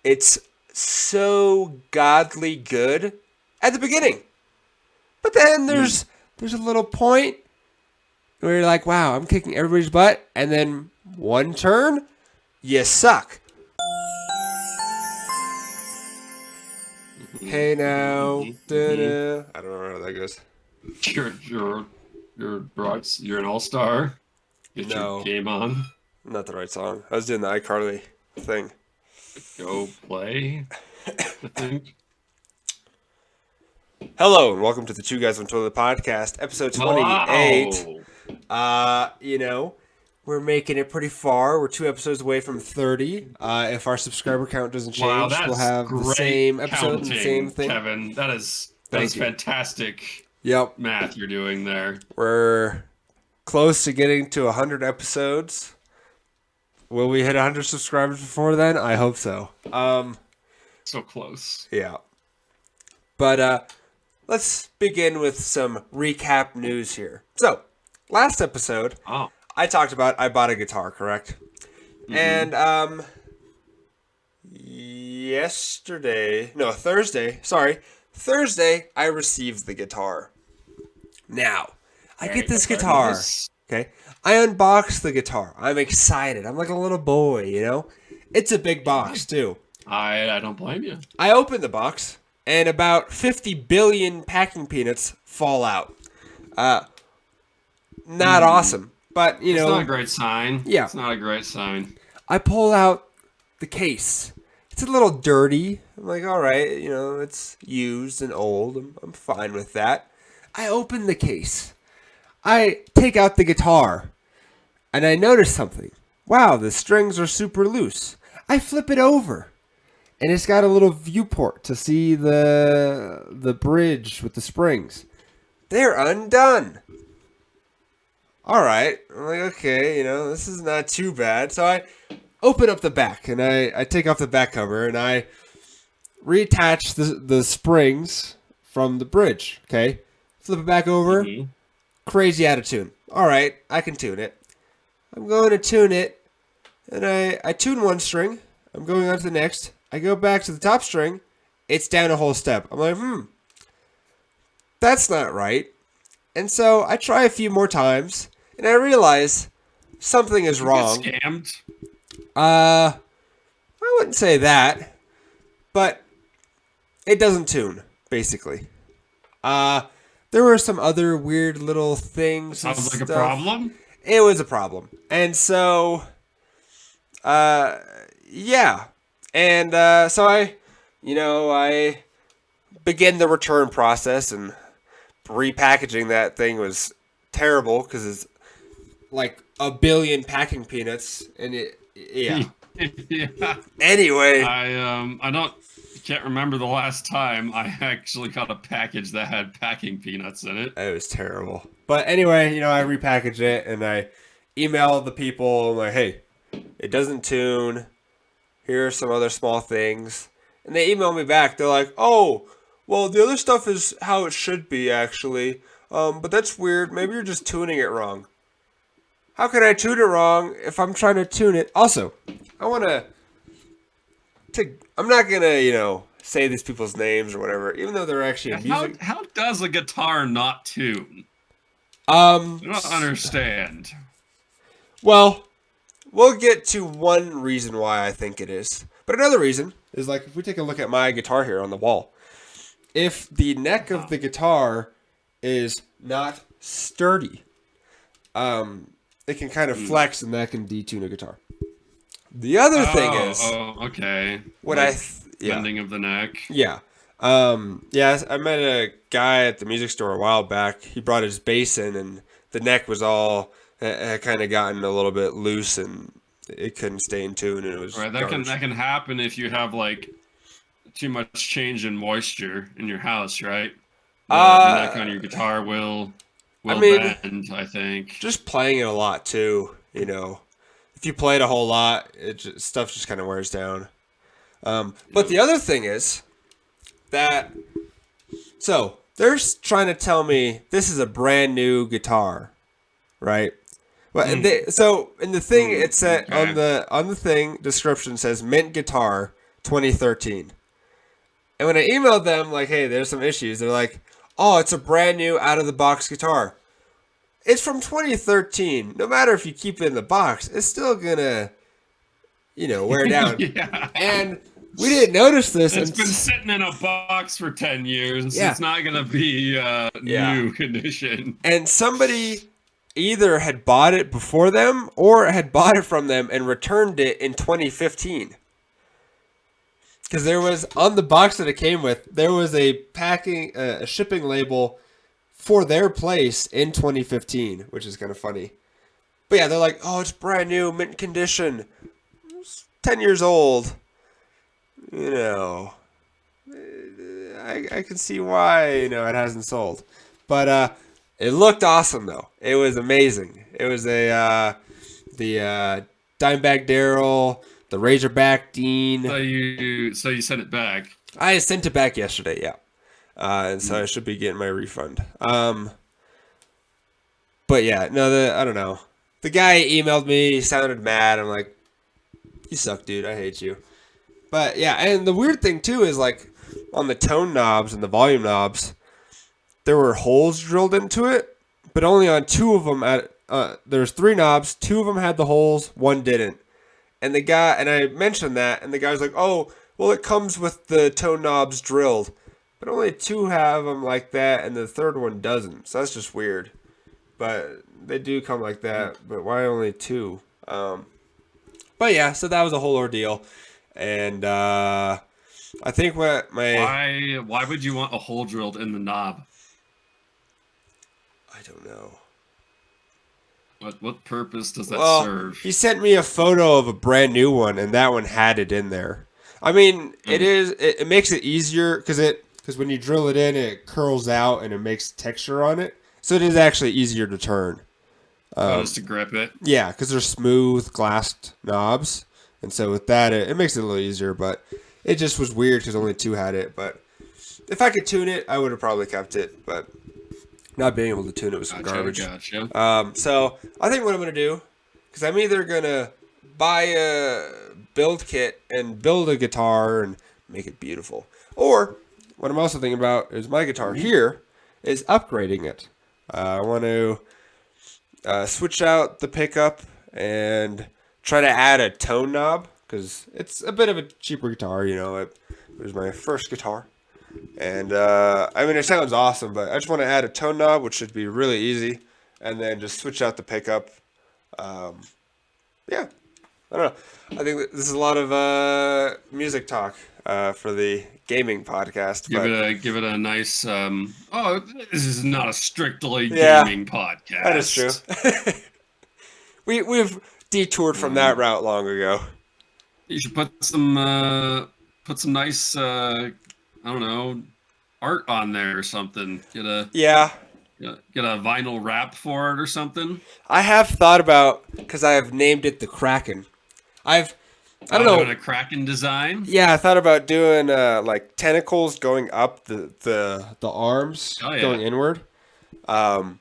it's so godly good at the beginning. But then there's a little point where you're like, wow, I'm kicking everybody's butt. And then one turn, you suck. Hey now. Da-da. I don't know how that goes. You're an all-star. Get your game on. Not the right song. I was doing the iCarly thing. Go play, I think. Hello and welcome to the Two Guys on Toilet podcast, episode 28. Wow. We're making it pretty far. We're 2 episodes away from 30. If our subscriber count doesn't change, we'll have the same episode and the same thing. Kevin, that is fantastic. Yep. Math you're doing there. We're close to getting to 100 episodes. Will we hit 100 subscribers before then? I hope so. So close. Yeah. But let's begin with some recap news here. So, last episode, I talked about I bought a guitar, correct? Mm-hmm. And Thursday, I received the guitar. Now, I get this guitar, okay? I unboxed the guitar. I'm excited. I'm like a little boy, you know? It's a big box, too. I don't blame you. I opened the box, and about 50 billion packing peanuts fall out. Not awesome, but, you know. It's not a great sign. Yeah. It's not a great sign. I pull out the case. It's a little dirty. I'm like, all right, you know, it's used and old. I'm fine with that. I open the case. I take out the guitar, and I notice something. Wow, the strings are super loose. I flip it over, and it's got a little viewport to see the bridge with the springs. They're undone. All right. I'm like, okay, you know, this is not too bad. So I open up the back, and I take off the back cover, and I reattach the springs from the bridge, okay? Flip it back over. Mm-hmm. Crazy out of tune. All right, I can tune it. I'm going to tune it, and I tune one string. I'm going on to the next. I go back to the top string. It's down a whole step. I'm like, that's not right. And so I try a few more times, and I realize something is wrong. You get scammed? I wouldn't say that, but it doesn't tune, basically. There were some other weird little things. Sounds like a problem? It was a problem. And so, yeah. And so I began the return process, and repackaging that thing was terrible because it's like a billion packing peanuts, and yeah. Anyway, I can't remember the last time I actually got a package that had packing peanuts in it. It was terrible. But anyway, you know, I repackaged it, and I emailed the people. I'm like, hey, it doesn't tune. Here are some other small things. And they emailed me back. They're like, oh, well, the other stuff is how it should be, actually. But that's weird. Maybe you're just tuning it wrong. How can I tune it wrong if I'm trying to tune it? Also, I want to... I'm not going to, you know, say these people's names or whatever, even though they're actually in music. How does a guitar not tune? I don't understand. Well, we'll get to one reason why I think it is. But another reason is, like, if we take a look at my guitar here on the wall, if the neck of the guitar is not sturdy, it can kind of flex, and that can detune a guitar. The other thing is... okay. Bending of the neck. Yeah. I met a guy at the music store a while back. He brought his bass in, and the neck was all... had kind of gotten a little bit loose, and it couldn't stay in tune, and it was right. That can happen if you have, like, too much change in moisture in your house, right? The neck on your guitar will bend, I think. Just playing it a lot, too, you know. If you play it a whole lot, stuff just kind of wears down. But the other thing is that... So, they're trying to tell me this is a brand new guitar, right? Well, so in the thing it said on the thing description says mint guitar, 2013. And when I emailed them, like, hey, there's some issues, they're like, oh, it's a brand new out-of-the-box guitar. It's from 2013. No matter if you keep it in the box, it's still gonna, wear down. Yeah. And we didn't notice this. It's been sitting in a box for 10 years. Yeah. It's not gonna be new condition. And somebody either had bought it before them or had bought it from them and returned it in 2015. Because there was, on the box that it came with, there was a shipping label for their place in 2015, which is kind of funny. But yeah, they're like, oh, it's brand new, mint condition. It's 10 years old. I can see why, it hasn't sold. But it looked awesome, though. It was amazing. It was the Dimebag Darrell, the Razorback Dean. So you sent it back. I sent it back yesterday, yeah. And so I should be getting my refund. But yeah, no, I don't know. The guy emailed me, he sounded mad. I'm like, you suck, dude. I hate you. But yeah, and the weird thing too is like on the tone knobs and the volume knobs, there were holes drilled into it, but only on two of them. There's 3 knobs, 2 of them had the holes, 1 didn't. And I mentioned that, and the guy was like, oh, well, it comes with the tone knobs drilled. But only 2 have them like that, and the third one doesn't. So that's just weird. But they do come like that. But why only 2? But yeah, so that was a whole ordeal. And I think why would you want a hole drilled in the knob? I don't know. What purpose does that serve? He sent me a photo of a brand new one, and that one had it in there. I mean, it makes it easier because when you drill it in, it curls out and it makes texture on it. So it is actually easier to turn. Just to grip it. Yeah, because they're smooth glassed knobs, and so with that, it makes it a little easier. But it just was weird because only 2 had it. But if I could tune it, I would have probably kept it. But not being able to tune it was some garbage. Gotcha. So I think what I'm gonna do, because I'm either gonna buy a build kit and build a guitar and make it beautiful, or what I'm also thinking about is my guitar here is upgrading it. I want to switch out the pickup and try to add a tone knob because it's a bit of a cheaper guitar. It was my first guitar. And, I mean, it sounds awesome, but I just want to add a tone knob, which should be really easy, and then just switch out the pickup. Yeah, I don't know. I think this is a lot of music talk for the gaming podcast. Give it a nice, this is not a strictly gaming podcast. That is true. We've detoured from that route long ago. You should put some nice... I don't know, art on there or something. Get a vinyl wrap for it or something. I have thought about, because I have named it the Kraken. I don't know. Doing a Kraken design? Yeah, I thought about doing like tentacles going up the arms going inward. The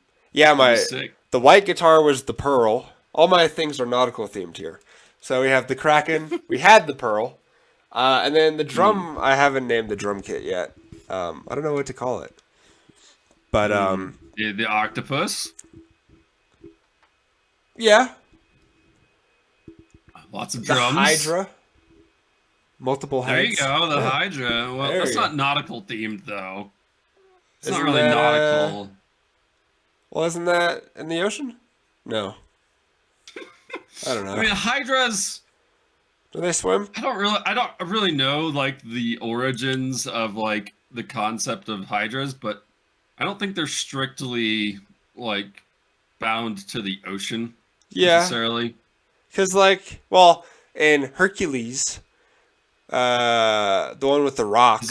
white guitar was the Pearl. All my things are nautical themed here. So we have the Kraken. We had the Pearl. And then the drum, I haven't named the drum kit yet. I don't know what to call it. But the octopus. Yeah. Lots of drums. The Hydra. Multiple heads. There you go, the Hydra. Well, that's not nautical themed though. It's not really nautical. Well, isn't that in the ocean? No. I don't know. I mean, Hydras. Do they swim? I don't really know like the origins of like the concept of hydras, but I don't think they're strictly like bound to the ocean necessarily. Because in Hercules, the one with the rock,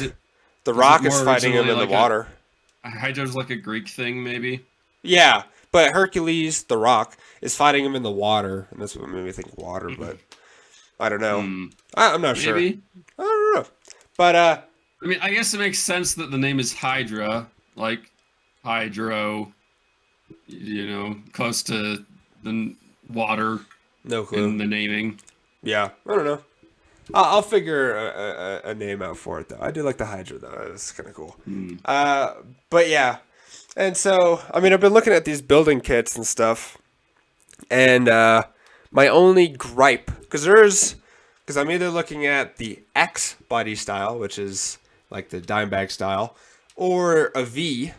the rock is fighting him in the water. Hydra's like a Greek thing, maybe. Yeah, but Hercules, the rock, is fighting him in the water, and that's what made me think water, but. I don't know. I'm not sure. I don't know. But, I mean, I guess it makes sense that the name is Hydra, like hydro, close to the water no clue. in the naming. Yeah, I don't know. I'll figure a name out for it though. I do like the Hydra though. It's kind of cool. Hmm. But yeah, and so I mean I've been looking at these building kits and stuff, and my only gripe because I'm either looking at the X body style, which is like the dime bag style, or a V.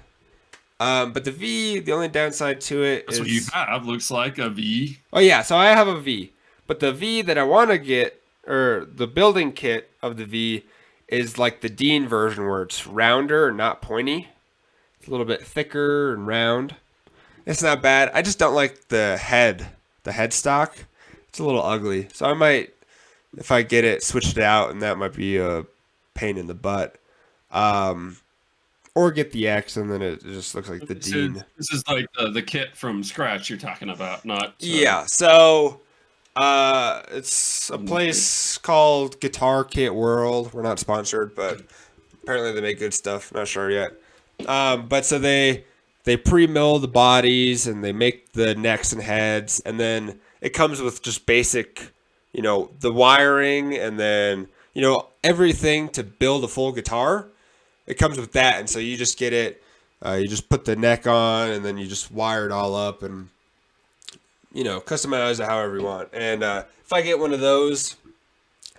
But the V, the only downside to it That's what you is, have. Looks like a V. oh yeah, so I have a V, but the V that I want to get, or the building kit of the V, is like the Dean version where it's rounder and not pointy. It's a little bit thicker and round. It's not bad. I just don't like the headstock. It's a little ugly, so I might, if I get it, switch it out, and that might be a pain in the butt. Um, or get the X, and then it just looks like the Dean. This is like the kit from scratch you're talking about, not. Yeah, so it's a place called Guitar Kit World. We're not sponsored, but apparently they make good stuff. Not sure yet. But so they pre-mill the bodies and they make the necks and heads, and then it comes with just basic, the wiring, and then everything to build a full guitar. It comes with that, and so you just get it. You just put the neck on, and then you just wire it all up, and customize it however you want. And if I get one of those,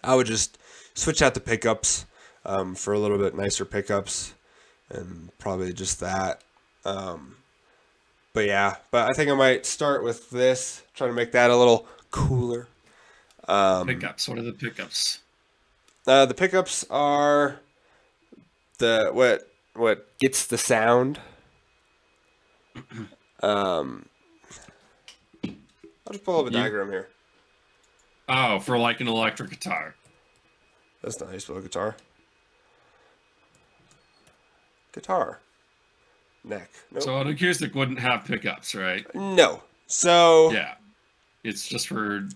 I would just switch out the pickups for a little bit nicer pickups, and probably just that. But yeah, I think I might start with this, try to make that a little cooler. Pickups. What are the pickups? The pickups are the what gets the sound. I'll just pull up a diagram here. Oh, for like an electric guitar. That's not how you spell guitar. Guitar. Neck. Nope. So an acoustic wouldn't have pickups, right? No. So Yeah. It's just for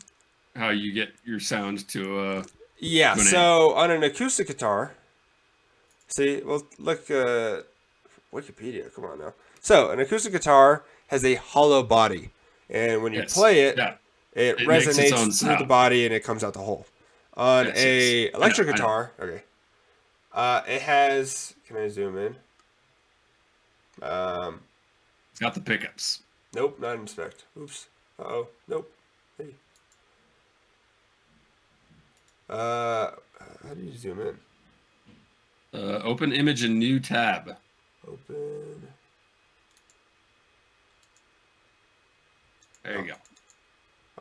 how you get your sound to yeah. to an amp. So on an acoustic guitar, see, well, look, Wikipedia. Come on now. So an acoustic guitar has a hollow body, and when you Yes. play it, Yeah. it It makes its own resonates through the sound. body and it comes out the hole. On Yes, a yes. electric I know. guitar, okay, it has. Can I zoom in? It's got the pickups. Nope, not inspect. Oops. Uh-oh. Nope. Hey. How do you zoom in? Open image in new tab. Open. There you go.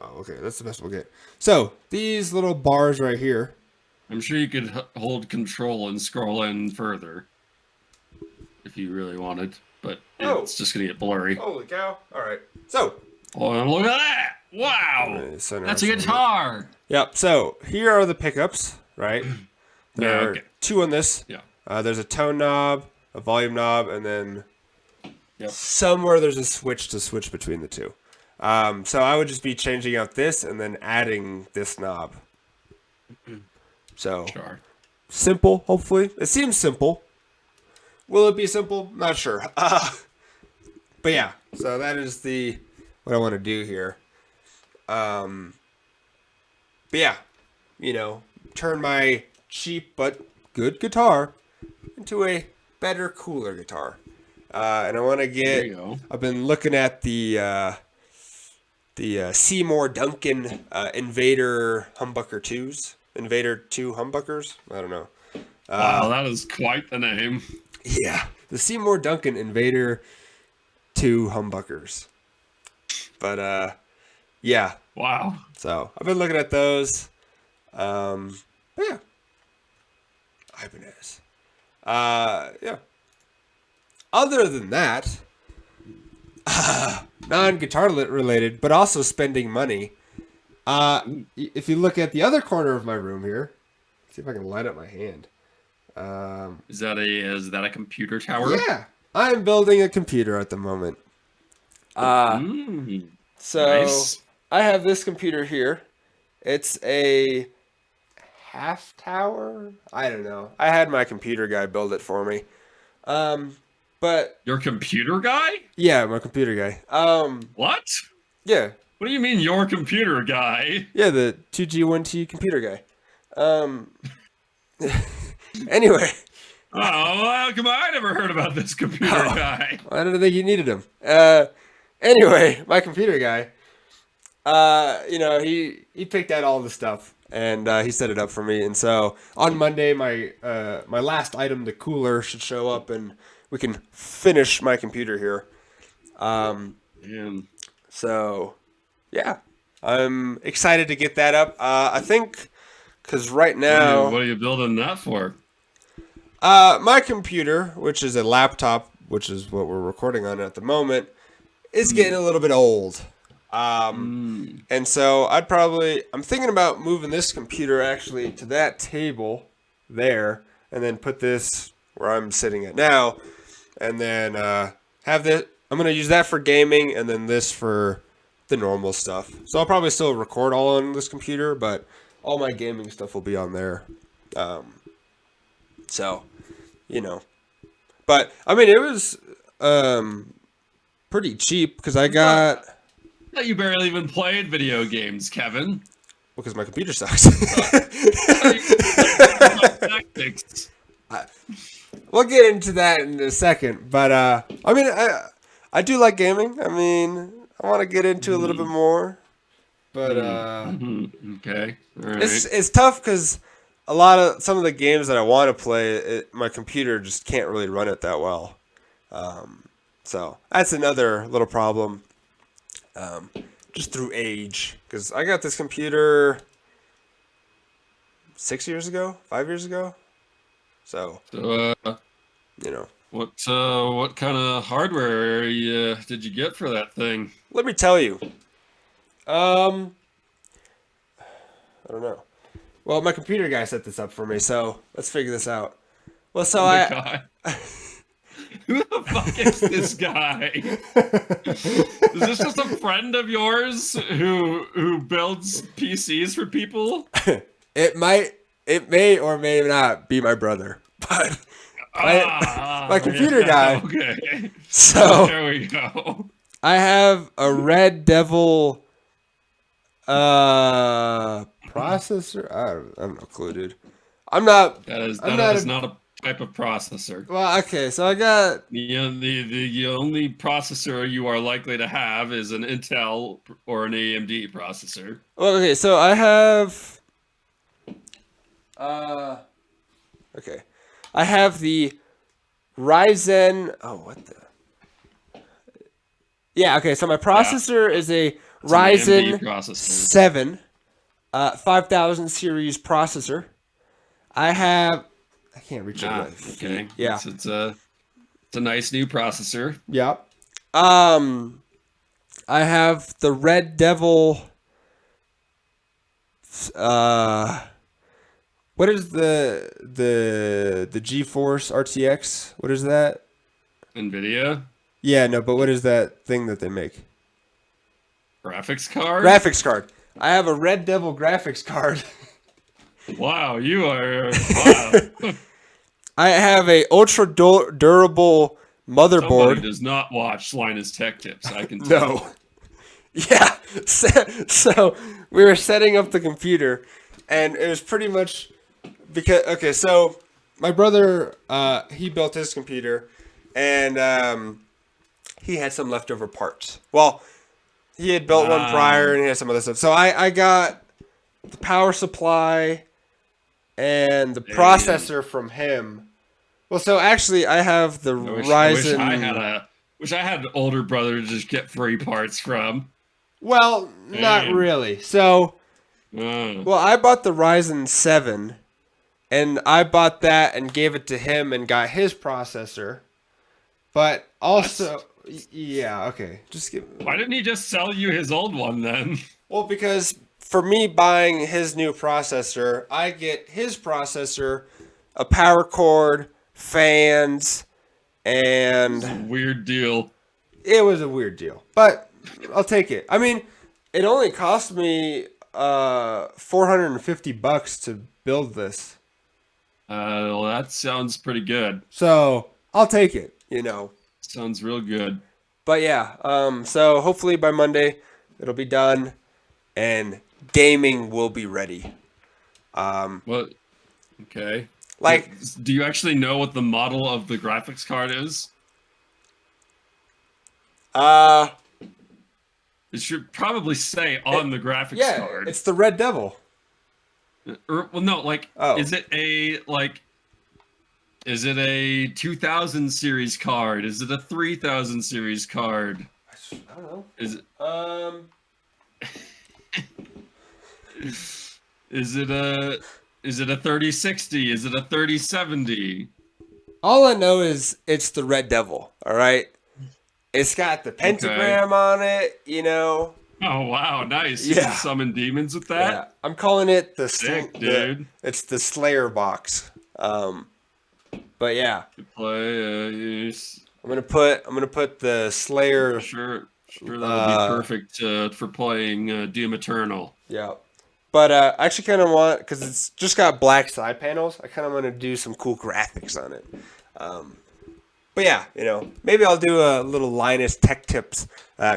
Oh, okay. That's the best we'll get. So these little bars right here. I'm sure you could hold control and scroll in further if you really wanted, but Oh. it's just gonna get blurry. Holy cow! All right. So. Oh, and look at that! Wow, Center that's a some of it. guitar. Yep. So here are the pickups. Right. There Yeah, are okay. two on this. Yeah. There's a tone knob, a volume knob, and then Yep. somewhere there's a switch to switch between the two. So I would just be changing out this and then adding this knob. So Sure. simple, hopefully. It seems simple. Will it be simple? Not sure. But yeah, so that is what I want to do here. But yeah, turn my cheap but good guitar into a better, cooler guitar. And I want to There get. you go. I've been looking at the Seymour Duncan Invader Humbucker 2s. Invader 2 humbuckers? I don't know. Wow, that is quite the name. Yeah. The Seymour Duncan Invader 2 humbuckers. But, yeah. Wow. So, I've been looking at those. But yeah. Ibanez. Yeah. Other than that, non-guitar related, but also spending money. If you look at the other corner of my room here, see if I can light up my hand. Is that a computer tower? Yeah, I'm building a computer at the moment. Mm, So nice. I have this computer here. It's a half tower. I don't know. I had my computer guy build it for me. But Your computer guy? yeah, my computer guy. What? Yeah, What do you mean your computer guy? yeah, the 2G1T computer guy. Um. Anyway, Oh, well, come on! I never heard about this computer guy. I don't think you needed him. Anyway, my computer guy. He picked out all the stuff and he set it up for me. And so on Monday, my last item, the cooler, should show up, and we can finish my computer here. Man. So yeah, I'm excited to get that up. I think because right now, What are you building that for? my computer, which is a laptop, which is what we're recording on at the moment, is getting a little bit old. And so I'm thinking about moving this computer actually to that table there, and then put this where I'm sitting at now, and then have this. I'm gonna use that for gaming, and then this for the normal stuff. So I'll probably still record all on this computer, but all my gaming stuff will be on there. So, but I mean, it was pretty cheap because I got. You barely even played video games, Kevin. Because my computer sucks. Tactics. We'll get into that in a second, but I mean, I do like gaming. I mean, I want to get into a little bit more, but Okay, all right. it's tough because some of the games that I want to play, my computer just can't really run it that well. So that's another little problem. Just through age, because I got this computer 5 years ago. So what kind of hardware did you get for that thing? let me tell you. I don't know. Well, my computer guy set this up for me, so let's figure this out. Well, so God. Who the fuck is this guy? Is this just a friend of yours who builds PCs for people? It may or may not be my brother, but my computer guy. Okay. So there we go. I have a Red Devil processor. I'm not clue, dude. That is not a type of processor. Well, okay, so I got the only processor you are likely to have is an Intel or an AMD processor. Well, okay, so I have I have the Ryzen. Oh, what the? Yeah, okay, so my processor is a Ryzen 7 5000 series processor. I can't reach it. Okay. Yeah. It's a nice new processor. Yeah. I have the Red Devil. What is the GeForce RTX? What is that? NVIDIA? Yeah, no, but what is that thing that they make? Graphics card? Graphics card. I have a Red Devil graphics card. Wow, you are... Wow. I have a ultra durable motherboard. Somebody does not watch Linus Tech Tips, I can tell. No. Yeah. So we were setting up the computer, and it was pretty much because, okay, so my brother, he built his computer, and he had some leftover parts. Well, he had built one prior, and he had some other stuff. So I got the power supply and the processor from him. Well, so actually, I have the Ryzen. I wish I had an older brother to just get free parts from. Well, not really. So, well, I bought the Ryzen 7, and I bought that and gave it to him and got his processor. But also, yeah, okay, Why didn't he just sell you his old one then? Well, because for me buying his new processor, I get his processor, a power cord, fans, and weird deal. It was a weird deal, but I'll take it. I mean, it only cost me $450 to build this. Well, that sounds pretty good. So I'll take it. Sounds real good. But yeah, so hopefully by Monday it'll be done, and gaming will be ready. What? Okay. Like, Do you actually know what the model of the graphics card is? uh, It should probably say on the graphics yeah, card. it's the Red Devil. Or, well, no, like, Oh. is it a 2000 series card? Is it a 3000 series card? I don't know. Is it is it a 3060? Is it a 3070? All I know is it's the Red Devil. All right. It's got the pentagram on it. You know. Oh wow, nice! You can Yeah. summon demons with Yeah. that. I'm calling it the Sick, dude. It's the Slayer box. But yeah. Good play. I'm gonna put the Slayer. Sure, that would be perfect for playing Doom Eternal. Yeah. But I actually kind of want, because it's just got black side panels, I kind of want to do some cool graphics on it. But yeah, you know, maybe I'll do a little Linus Tech Tips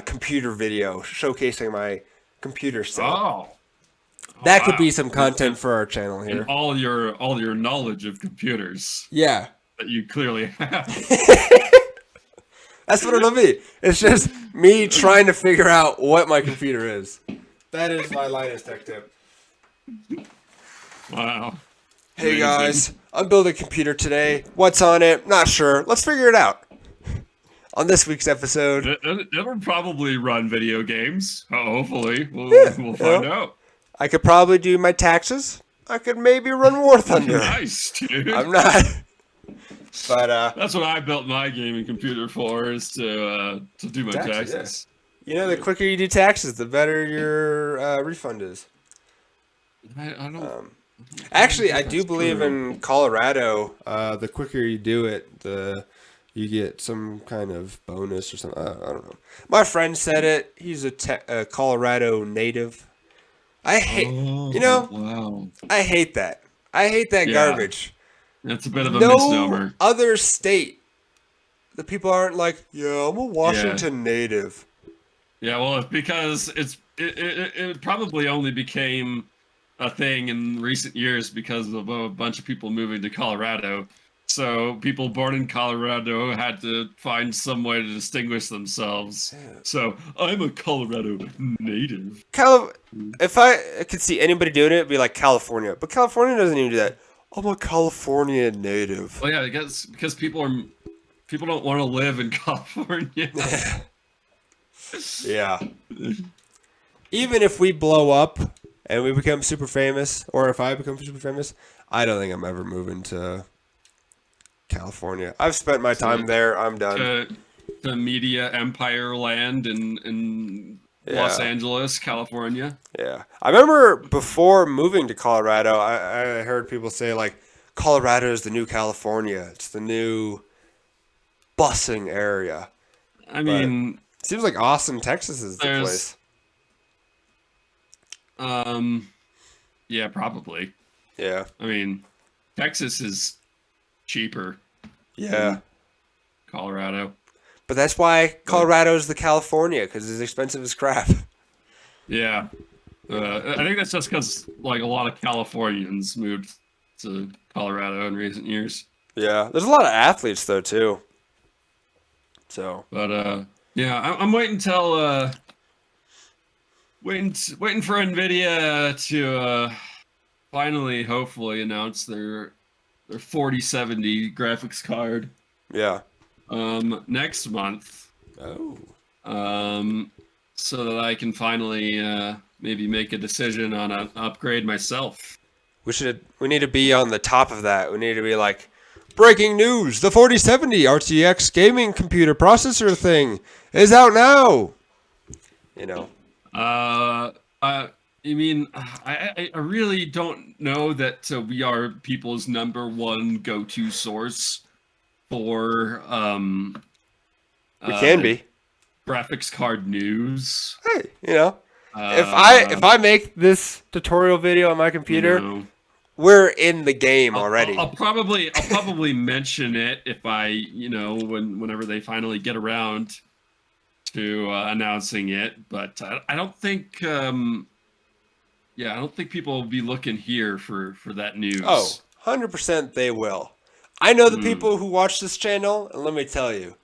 computer video showcasing my computer set. Oh, That could be some content for our channel here. And all your knowledge of computers. Yeah. That you clearly have. That's what it'll be. It's just me trying to figure out what my computer is. That is my Linus Tech Tip. Wow. Hey Amazing. guys, I'm building a computer today. What's on it? Not sure. Let's figure it out. On this week's episode. It'll probably run video games. Hopefully. We'll find out. I could probably do my taxes. I could maybe run War Thunder. Nice, dude. I'm not. But that's what I built my gaming computer for, is to do my taxes. Yeah. You know, the quicker you do taxes, the better your refund is. I don't. Actually, I do believe in Colorado. The quicker you do it, you get some kind of bonus or something. I don't know. My friend said it. He's a Colorado native. I hate, Wow. I hate that. I hate that garbage. That's a bit of a misnomer. Other state, the people aren't like, yeah, I'm a Washington native. Yeah, well, it's because it probably only became a thing in recent years because of a bunch of people moving to Colorado. So people born in Colorado had to find some way to distinguish themselves. Yeah. So I'm a Colorado native. If I could see anybody doing it, it'd be like California. But California doesn't even do that. I'm a California native. Well, yeah, I guess because people don't want to live in California. Yeah. Even if we blow up and we become super famous, or if I become super famous, I don't think I'm ever moving to California. I've spent my time there. I'm done. To media empire land in Los Angeles, California. Yeah. I remember before moving to Colorado, I heard people say, like, Colorado is the new California. It's the new busing area. I mean... It seems like Austin, Texas is the place. Yeah, probably. Yeah. I mean, Texas is cheaper. Yeah. Colorado. But that's why Colorado's the California, because it's expensive as crap. Yeah. I think that's just because, like, a lot of Californians moved to Colorado in recent years. Yeah. There's a lot of athletes, though, too. So. But, yeah, I'm waiting till, waiting for NVIDIA to, finally, hopefully, announce their 4070 graphics card. Yeah. Next month. Oh. So that I can finally maybe make a decision on an upgrade myself. We need to be on the top of that. We need to be like, breaking news: the 4070 RTX gaming computer processor thing is out now. You know. You mean I really don't know that we are people's number one go-to source for we can be graphics card news. Hey, you know, if I make this tutorial video on my computer, we're in the game already. I'll probably mention it if whenever they finally get around to announcing it, but I don't think Yeah, I don't think people will be looking here for that Oh, news. 100% they will. I know the Hmm. people who watch this channel, and let me tell you,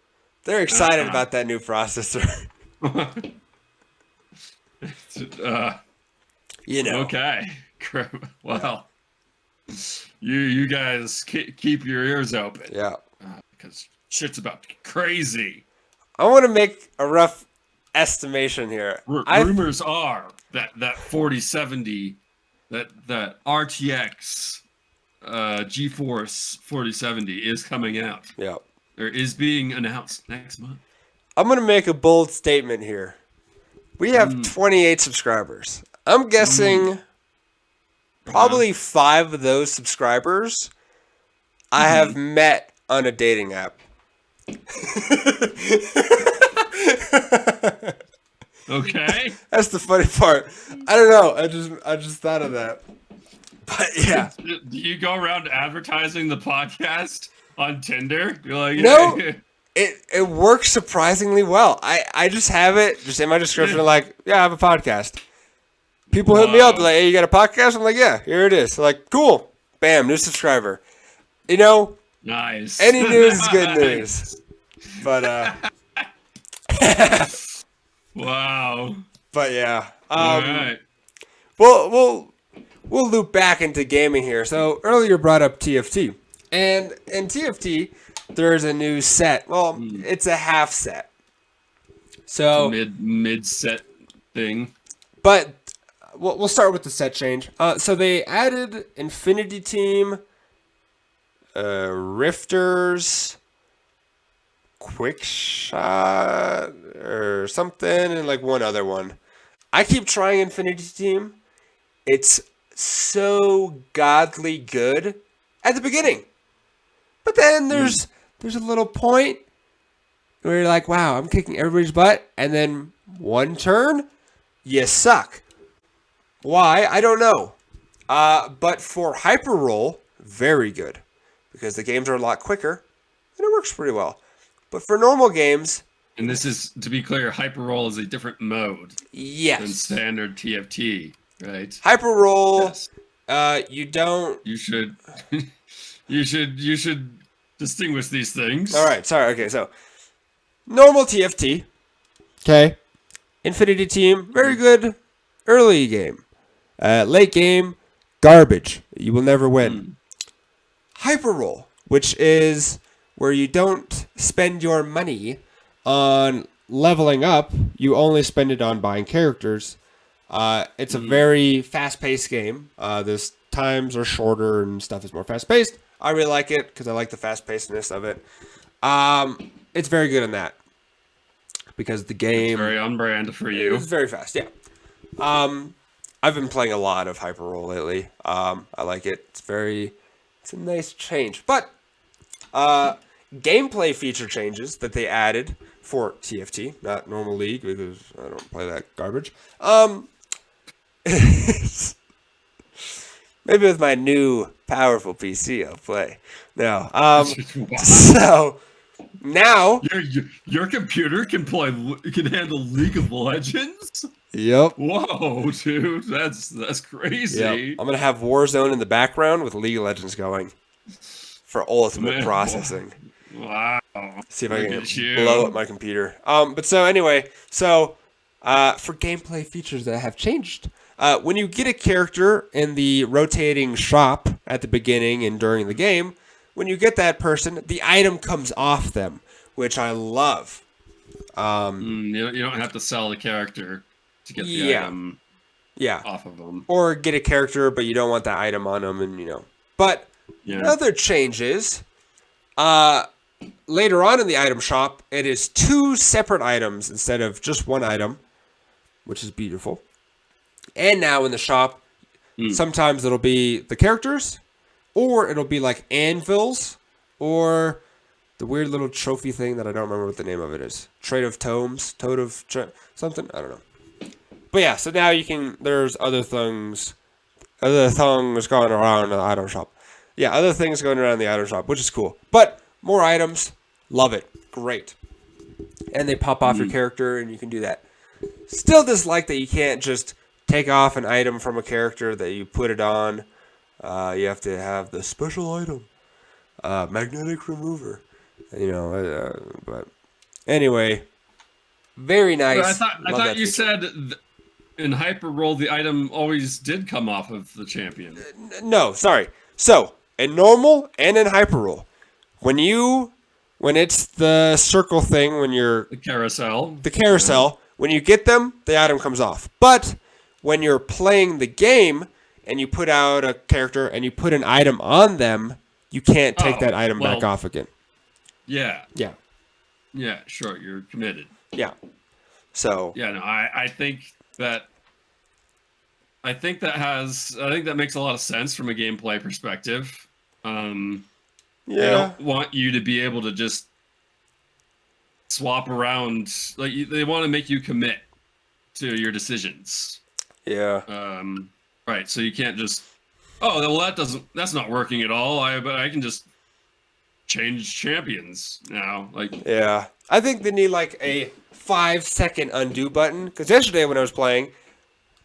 they're excited Uh-uh. about that new processor. uh, You know. okay. Yeah. Well, you guys keep your ears open Yeah. because shit's about to get crazy. I want to make a rough estimation here. Rumors are that 4070, that RTX GeForce 4070 is coming out. Yeah. Or is being announced next month. I'm going to make a bold statement here. We have 28 subscribers. I'm guessing probably 5 of those subscribers I have met on a dating app. Okay. That's the funny part. I don't know. I just thought of that. But yeah. Do you go around advertising the podcast on Tinder? You're like, No, hey. it works surprisingly well. I just have it just in my description like, yeah, I have a podcast. People hit me up like, hey, you got a podcast? I'm like, yeah, here it is. They're like, cool. Bam, new subscriber. You know, Nice. any news is good news. But wow. but yeah. All right. We'll loop back into gaming here. So earlier brought up TFT. And in TFT, there's a new set. Well, it's a half set. So Mid set thing. But we'll start with the set change. So they added Infinity Team, Rifters, Quick Shot, or something, and like one other one. I keep trying Infinity Team. It's so godly good at the beginning. But then there's a little point where you're like, wow, I'm kicking everybody's butt. And then one turn, you suck. Why? I don't know. But for Hyper Roll, very good. Because the games are a lot quicker, and it works pretty well. But for normal games... And this is, to be clear, Hyper Roll is a different mode than standard TFT, right? Hyper Roll, you don't... You should... you should distinguish these things. All right, sorry. Okay, so normal TFT. Okay. Infinity Team, very good early game. Late game, garbage. You will never win. Hyper Roll, which is where you don't spend your money on leveling up. You only spend it on buying characters. It's a very fast-paced game. The times are shorter and stuff is more fast-paced. I really like it because I like the fast-pacedness of it. It's very good in that because the game... It's very on brand for you. It's very fast, yeah. I've been playing a lot of Hyper Roll lately. I like it. It's a nice change. But gameplay feature changes that they added for TFT, not normal League because I don't play that garbage. Maybe with my new powerful PC, I'll play. No. Wow. So now your computer can handle League of Legends. Yep. Whoa, dude, that's crazy. Yep. I'm gonna have Warzone in the background with League of Legends going for ultimate processing. Wow. See if I can blow up my computer. But so anyway, for gameplay features that have changed, when you get a character in the rotating shop at the beginning and during the game, when you get that person, the item comes off them, which I love. You don't have to sell the character to get the item off of them. Or get a character, but you don't want that item on them, and But another change is, later on in the item shop, it is 2 separate items instead of just one item, which is beautiful. And now in the shop, sometimes it'll be the characters, or it'll be like anvils, or the weird little trophy thing that I don't remember what the name of it is. Trade of Tomes, something, I don't know. But yeah, so now there's other things going around in the item shop. Yeah, other things going around in the item shop, which is cool. But more items, love it, great. And they pop off your character, and you can do that. Still dislike that you can't just take off an item from a character that you put it on, you have to have the special item, magnetic remover. But anyway, very But nice. I Love thought that you feature. said in Hyper Roll the item always did come off of the champion. No, sorry. So in normal and in hyper roll, when it's the circle thing, when you're The carousel. the carousel, when you get them, the item comes off. But when you're playing the game and you put out a character and you put an item on them, you can't take that item back off again. Yeah. Yeah. Yeah, sure. You're committed. Yeah. So. Yeah, no, I think that makes a lot of sense from a gameplay perspective. They don't want you to be able to just swap around. Like they want to make you commit to your decisions. Yeah. Right. So you can't just, that's not working at all. But I can just change champions now. Like, yeah. I think they need like a 5-second undo button. Because yesterday when I was playing,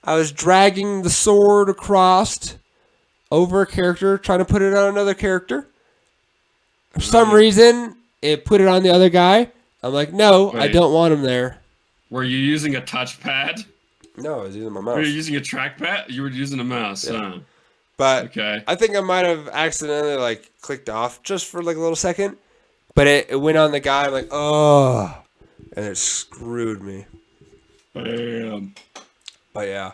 I was dragging the sword across over a character, trying to put it on another character. For some reason, it put it on the other guy. I'm like, no, I don't want him there. Were you using a touchpad? No, I was using my mouse. Were you using a trackpad? You were using a mouse. Yeah. Huh? But okay. I think I might have accidentally like clicked off just for like a little second. But it went on the guy. I'm like, oh, and it screwed me. Bam. But yeah.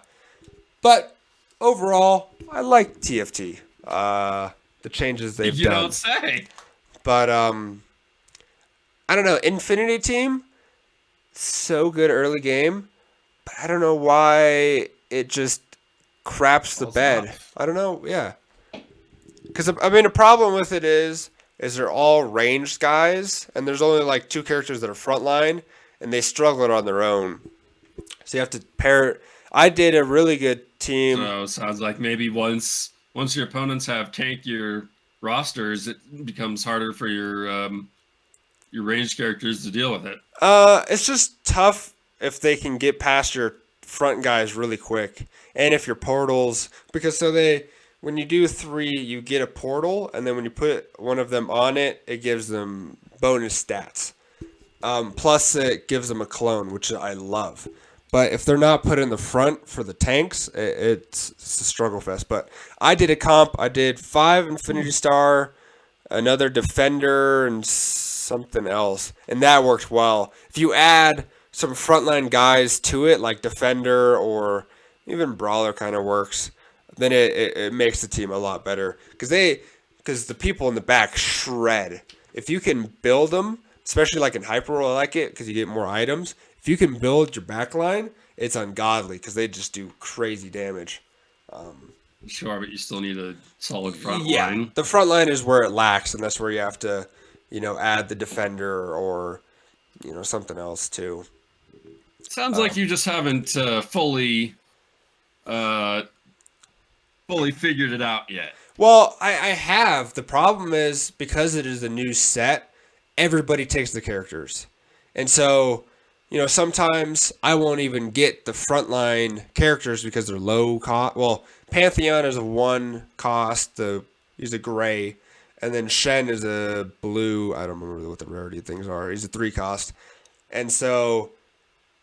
But overall, I like TFT. The changes they've done. You don't say. But I don't know. Infinity Team, so good early game. But I don't know why it just craps the bed. I don't know. Yeah. Because, I mean, the problem with it is they're all ranged guys, and there's only like 2 characters that are frontline, and they struggle on their own. So you have to pair. I did a really good team. So sounds like maybe once your opponents have tanked your rosters, it becomes harder for your ranged characters to deal with it. It's just tough if they can get past your front guys really quick, and if your portals, because when you do 3, you get a portal, and then when you put one of them on it, it gives them bonus stats. Plus, it gives them a clone, which I love. But if they're not put in the front for the tanks, it's a struggle fest. But I did a comp. I did 5 Infinity Star, another Defender, and something else. And that worked well. If you add some frontline guys to it, like Defender or even Brawler kind of works, then it makes the team a lot better. Because the people in the back shred. If you can build them, especially like in Hyper Roll, I like it because you get more items. If you can build your backline, it's ungodly because they just do crazy damage. Sure, but you still need a solid front line. The front line is where it lacks, and that's where you have to, add the defender or, something else too. Sounds like you just haven't fully figured it out yet. Well, I have. The problem is because it is a new set, everybody takes the characters, and so. Sometimes I won't even get the frontline characters because they're low cost. Well, Pantheon is a 1 cost. He's a gray. And then Shen is a blue. I don't remember what the rarity things are. He's a 3 cost. And so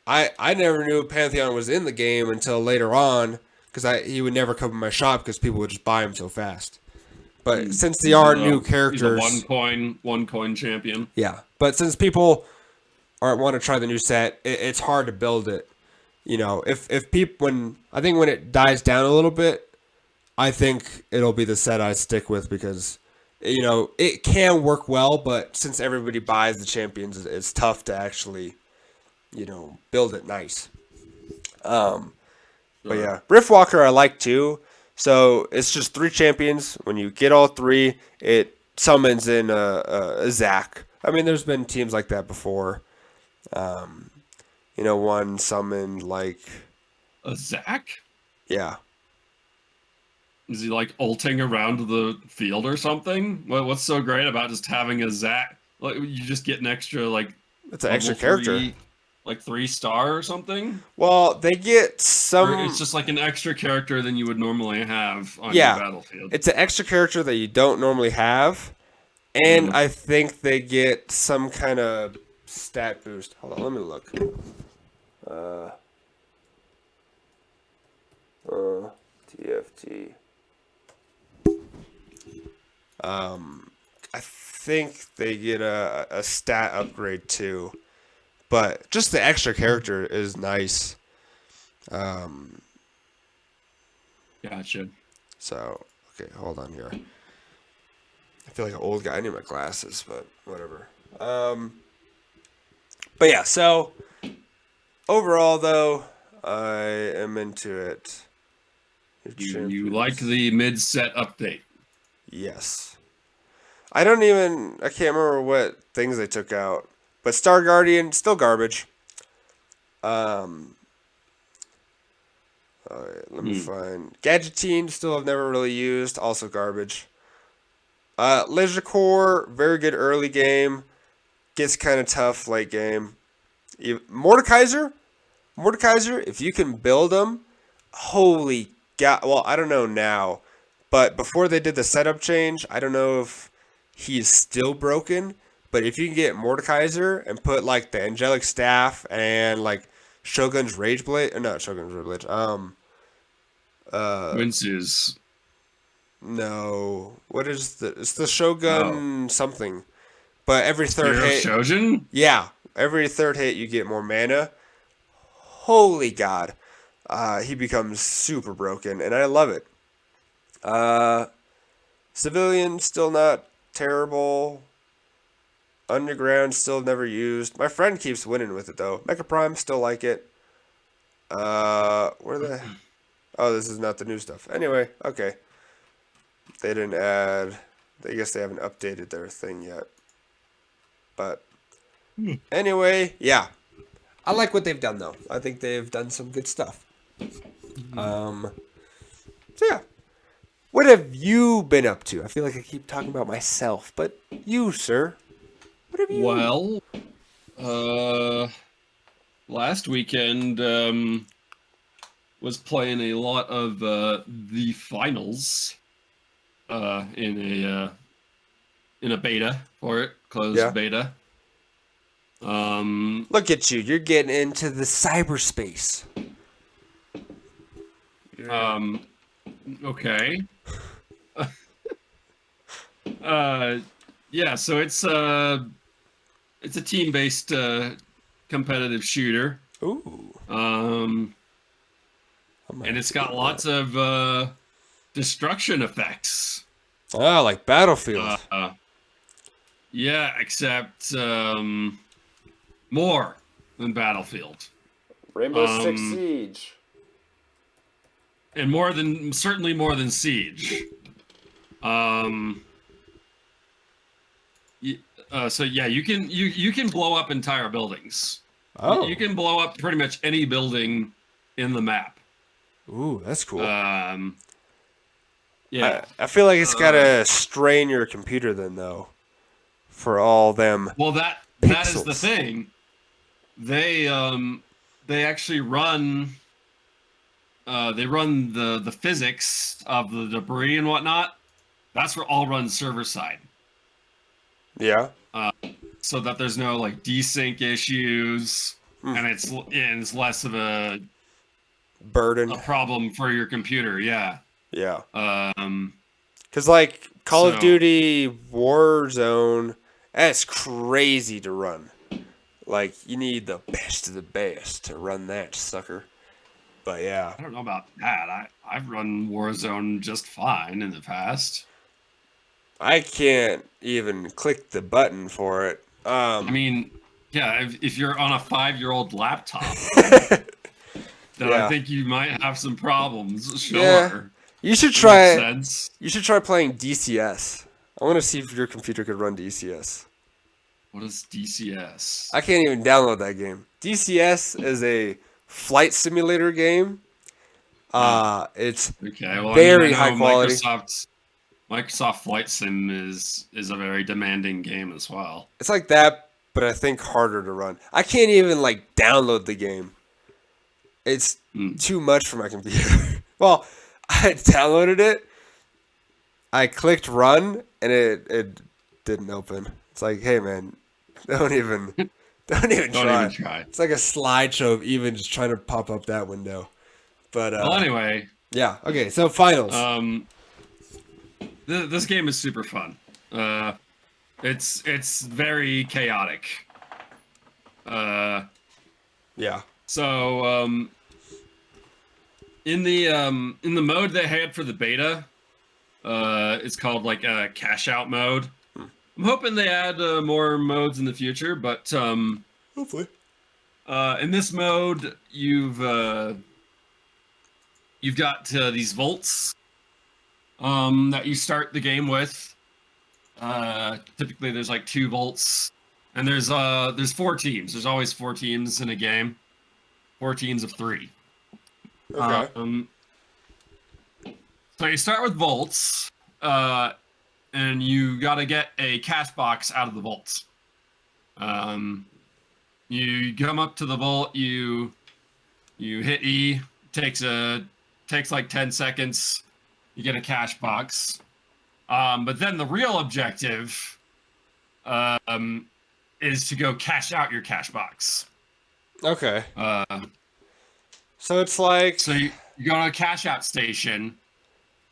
I never knew Pantheon was in the game until later on because he would never come in my shop because people would just buy him so fast. But since they are new characters. He's a one coin champion. Yeah. But since people want to try the new set, it's hard to build it. If people when it dies down a little bit, I think it'll be the set I stick with because it can work well, but since everybody buys the champions, it's tough to actually build it nice. But yeah, Riftwalker I like too. So it's just 3 champions. When you get all 3, it summons in a Zac. I mean, there's been teams like that before. One summoned like a Zac. Yeah. Is he like ulting around the field or something? What's so great about just having a Zac? Like you just get an extra like. It's an extra character. like 3-star or something? Well, they get Or it's some. just like an extra character than you would normally have on your Yeah, battlefield? it's an extra character that you don't normally have, and Hmm. I think they get some kind of stat boost. Hold on, let me look. Uh, TFT. I think they get a stat upgrade too, but just the extra character is nice. Gotcha. So okay, hold on here. I feel like an old guy. I need my glasses, but whatever. But yeah, so overall though, I am into it. Your You like champions. the mid-set update? Yes. I can't remember what things they took out. But Star Guardian, still garbage. Um, alright, let me Hmm. find. Gadgetine, still have never really used, also garbage. Leisure Core, very good early game. Gets kind of tough late game. Mordekaiser, if you can build them, holy god. Well, I don't know now, but before they did the setup change, I don't know if he's still broken. But if you can get Mordekaiser and put like the angelic staff and like Shogun's Rage Blade, or not Shogun's Rage Blade, Winces. no, what is it's the Oh. Shogun something. But every third Spear of hit, Shojin? yeah, every third hit you get more mana. Holy god, he becomes super broken, and I love it. Uh, Civilian still not terrible. Underground still never used. My friend keeps winning with it though. Mecha Prime still like it. Where the? Oh, this is not the new stuff. Anyway, okay. They didn't add. I guess they haven't updated their thing yet. But anyway, yeah. I like what they've done though. I think they've done some good stuff. Um. So yeah. What have you been up to? I feel like I keep talking about myself, but you, sir. What have you? Well, uh, last weekend was playing a lot of the finals uh, in a uh, in a beta for it, closed Yeah. beta. Um, Look at you. You're getting into the cyberspace. Yeah. um, okay. Uh, yeah, so it's a team-based competitive shooter. Ooh. Um, I might and have it's to get got lots that. of destruction effects. Ah, like Battlefield. Uh, yeah, except more than Battlefield. Rainbow Six Um, Siege. and certainly more than Siege. Um, so yeah, you can blow up entire buildings. Oh. You can blow up pretty much any building in the map. Ooh, that's cool. Um, yeah. I feel like it's Uh, gotta strain your computer then though, for all them well, that is the pixels. thing. They actually run they run the physics of the debris and whatnot. That's for all run server side, Yeah. so that there's no like desync issues, and it's less of Burden. a problem for your computer. Yeah. Yeah. Um. Cause like Call of So Duty Warzone, that's crazy to run. Like you need the best of the best to run that sucker. But yeah, I don't know about that. I've run Warzone just fine in the past. I can't even click the button for it. I mean, yeah, if you're on a 5-year-old laptop, then I Yeah, think you might have some problems. yeah. Sure, You should it makes try. sense. You should try playing DCS. I want to see if your computer could run DCS. What is DCS? I can't even download that game. DCS is a flight simulator game. Oh, It's okay. Well, I mean, I very high know quality. Microsoft Flight Sim is a very demanding game as well. It's like that, but I think harder to run. I can't even like download the game. It's too much for my computer. Well, I downloaded it. I clicked run, and it didn't open. It's like, hey man, don't even Don't try. even try. It's like a slideshow of even just trying to pop up that window. But Well, anyway, yeah. Okay, so finals. This game is super fun. It's very chaotic. Yeah. So in the mode they had for the beta, it's called like a cash out mode. I'm hoping they add more modes in the future, but Hopefully. in this mode you've got these vaults that you start the game with. Typically there's like 2 vaults, and there's 4 teams. There's always 4 teams in a game. 4 teams of 3. Okay. So you start with vaults, and you got to get a cash box out of the vaults. You come up to the vault, you hit E, takes like 10 seconds, you get a cash box. But then the real objective is to go cash out your cash box. Okay. So it's like. So you go to a cash out station,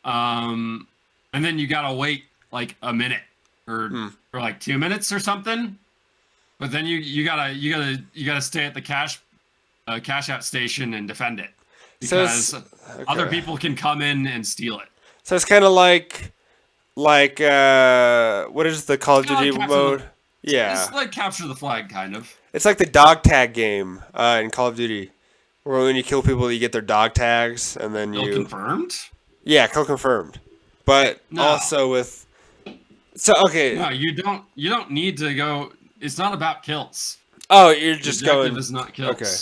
and then you gotta wait like a minute or like 2 minutes or something. But then you gotta stay at the cash out station and defend it, because other people can come in and steal it. So it's kind of like what is the Call of Duty mode? It's like capture the flag, kind of. It's like the dog tag game in Call of Duty, where when you kill people, you get their dog tags, and then Kill confirmed. Yeah, kill confirmed. But also with. So okay. No, you don't need to go. It's not about kills. Oh, you're just the objective going. is not kills. Okay.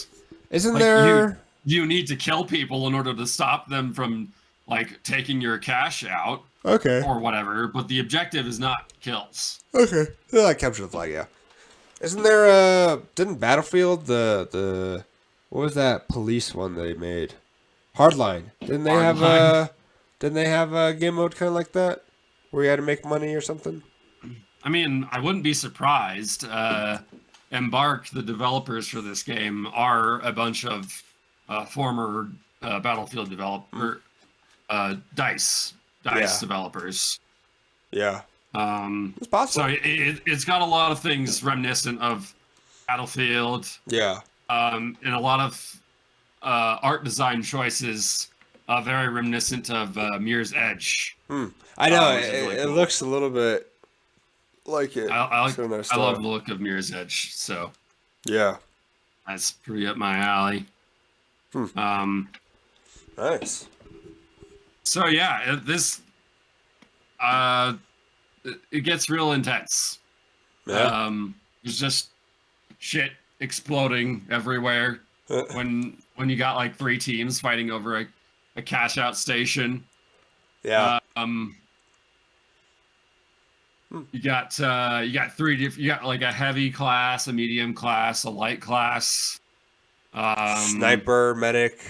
Isn't like there? You need to kill people in order to stop them from like taking your cash out. Okay. Or whatever, but the objective is not kills. Okay. I like capture the flag, yeah. Isn't there didn't Battlefield the what was that police one they made? Hardline. Didn't they have a game mode kind of like that where you had to make money or something? I mean, I wouldn't be surprised. Embark, the developers for this game, are a bunch of former Battlefield developer DICE developers. Yeah. It's possible. So it's got a lot of things reminiscent of Battlefield. Yeah. And a lot of art design choices very reminiscent of Mirror's Edge. I know it looks a little bit like it. I love the look of Mirror's Edge, so yeah, that's pretty up my alley. Nice. So yeah, it gets real intense. Yeah. There's just shit exploding everywhere when you got like 3 teams fighting over a cash out station. Yeah. You got 3 different. You got like a heavy class, a medium class, a light class. Sniper, medic.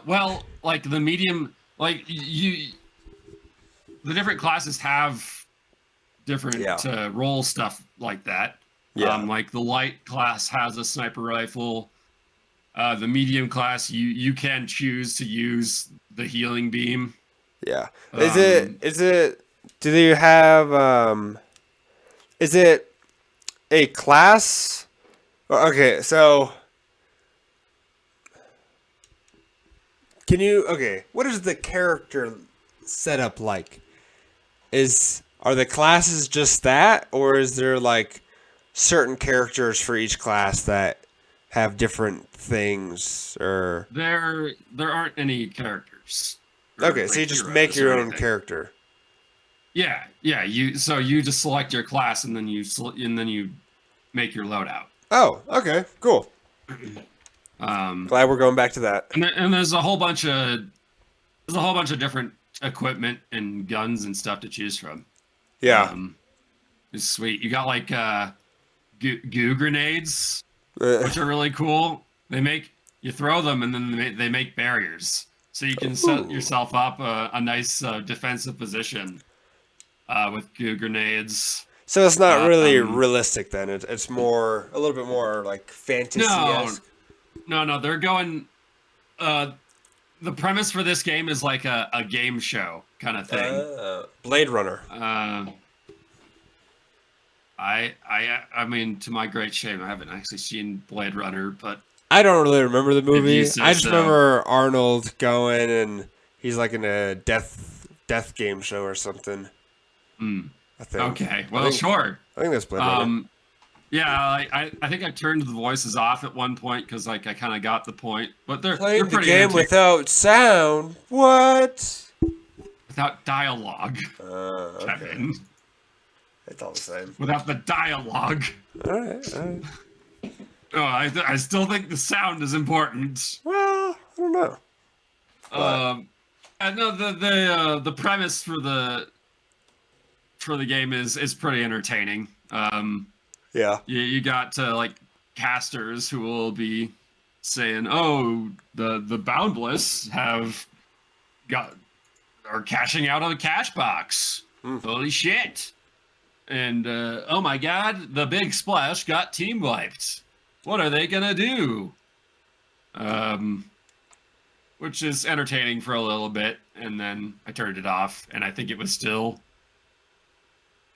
Well, like the medium, like the different classes have different role stuff like that. Yeah. Like the light class has a sniper rifle. The medium class, you can choose to use the healing beam. Yeah. Is it? Do they have? Is it a class? Okay, so. Can you what is the character setup like? Are the classes just that, or is there like certain characters for each class that have different things, or there aren't any characters. Okay, so you just make your own character. Yeah. You just select your class and then you make your loadout. Oh, okay, cool. Glad we're going back to that. And there's a whole bunch of different equipment and guns and stuff to choose from. Yeah. is sweet. You got like goo grenades, Uh, which are really cool. You throw them and then they make barriers, so you can set ooh. yourself up a nice defensive position with goo grenades. So it's not really Um, realistic then. It's more a little bit more like fantasy no, esque. no, they're going. Uh, the premise for this game is like a game show kind of thing. Blade Runner. Uh, I mean, to my great shame, I haven't actually seen Blade Runner, but I don't really remember the if you movie. say I just so. remember Arnold going and he's like in a death game show or something. Hmm. I think. Okay, I well, think sure. I think that's Blade Runner. Um, yeah, I think I turned the voices off at one point because like I kind of got the point, but they're Playing the pretty game entertaining without sound. What? without dialogue, Okay. Kevin. It's all the same. Without the dialogue. All right. All right. Oh, I still think the sound is important. Well, I don't know. But And no, the premise for the game is pretty entertaining. yeah. You got like casters who will be saying, "Oh, the boundless are cashing out of the cash box. Holy shit!" And oh my god, the big splash got team wiped. What are they gonna do? Which is entertaining for a little bit, and then I turned it off, and I think it was still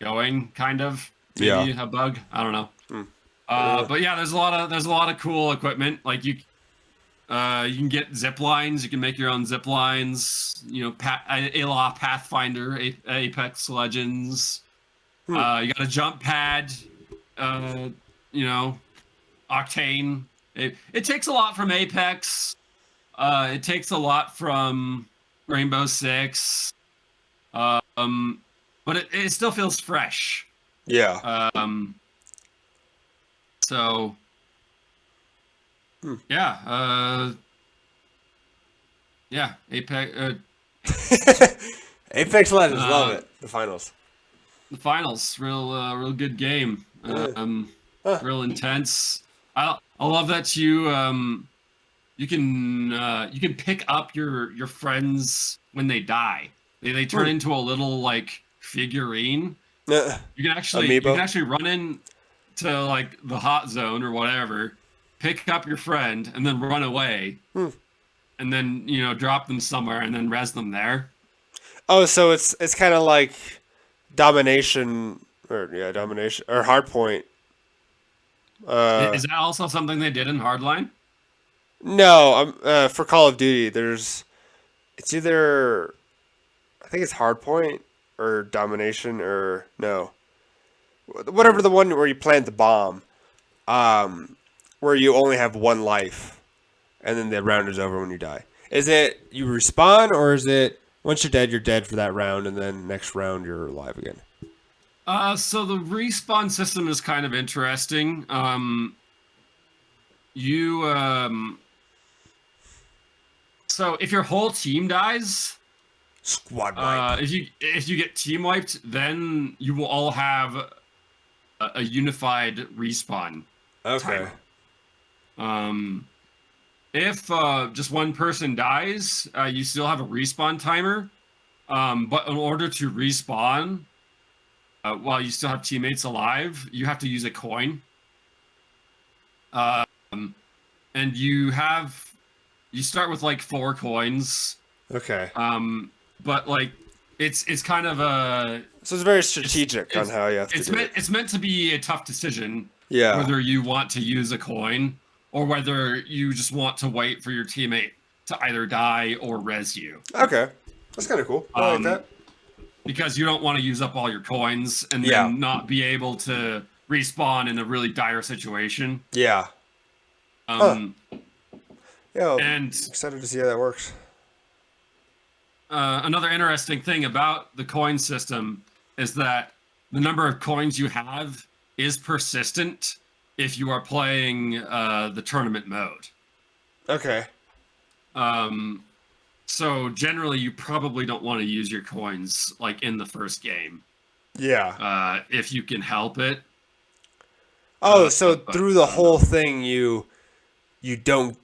going, kind of. Maybe Yeah. a bug. I don't know. Uh, But yeah, there's a lot of cool equipment. Like you can get zip lines. You can make your own zip lines. You know, Aloha Pathfinder, Apex Legends. You got a jump pad. You know, Octane. It takes a lot from Apex. It takes a lot from Rainbow Six. But it still feels fresh. yeah. So yeah, yeah, Apex. Apex Legends, love Uh, it. The finals. the finals, real good game. Huh. Real intense. I love that you can pick up your friends when they die. They turn into a little like figurine. Uh, You can Amiibo. actually run in to like the hot zone or whatever, pick up your friend, and then run away, and then drop them somewhere and then res them there. Oh, so it's kind of like domination domination or hardpoint. Is that also something they did in Hardline? No, for Call of Duty. It's either I think it's hardpoint or domination or no, whatever the one where you plant the bomb, where you only have one life, and then the round is over when you die. Is it you respawn or is it once you're dead for that round, and then next round you're alive again? So the respawn system is kind of interesting. You so if your whole team dies, Squad wipe. if you get team wiped, then you will all have a unified respawn Okay. timer. If just one person dies, you still have a respawn timer. But in order to respawn, while you still have teammates alive, you have to use a coin. And you start with like 4 coins. Okay. But like it's kind of a So it's very strategic on how you have to do it. it's meant to be a tough decision Yeah. whether you want to use a coin or whether you just want to wait for your teammate to either die or res you. Okay. That's kind of cool. I like that. Because you don't want to use up all your coins and then Yeah. not be able to respawn in a really dire situation. Yeah. Um, Yeah. I'm And excited to see how that works. another interesting thing about the coin system is that the number of coins you have is persistent if you are playing the tournament mode. Okay. So generally, you probably don't want to use your coins like in the first game. Yeah. if you can help it. Oh, so But through the I don't whole know. thing, you don't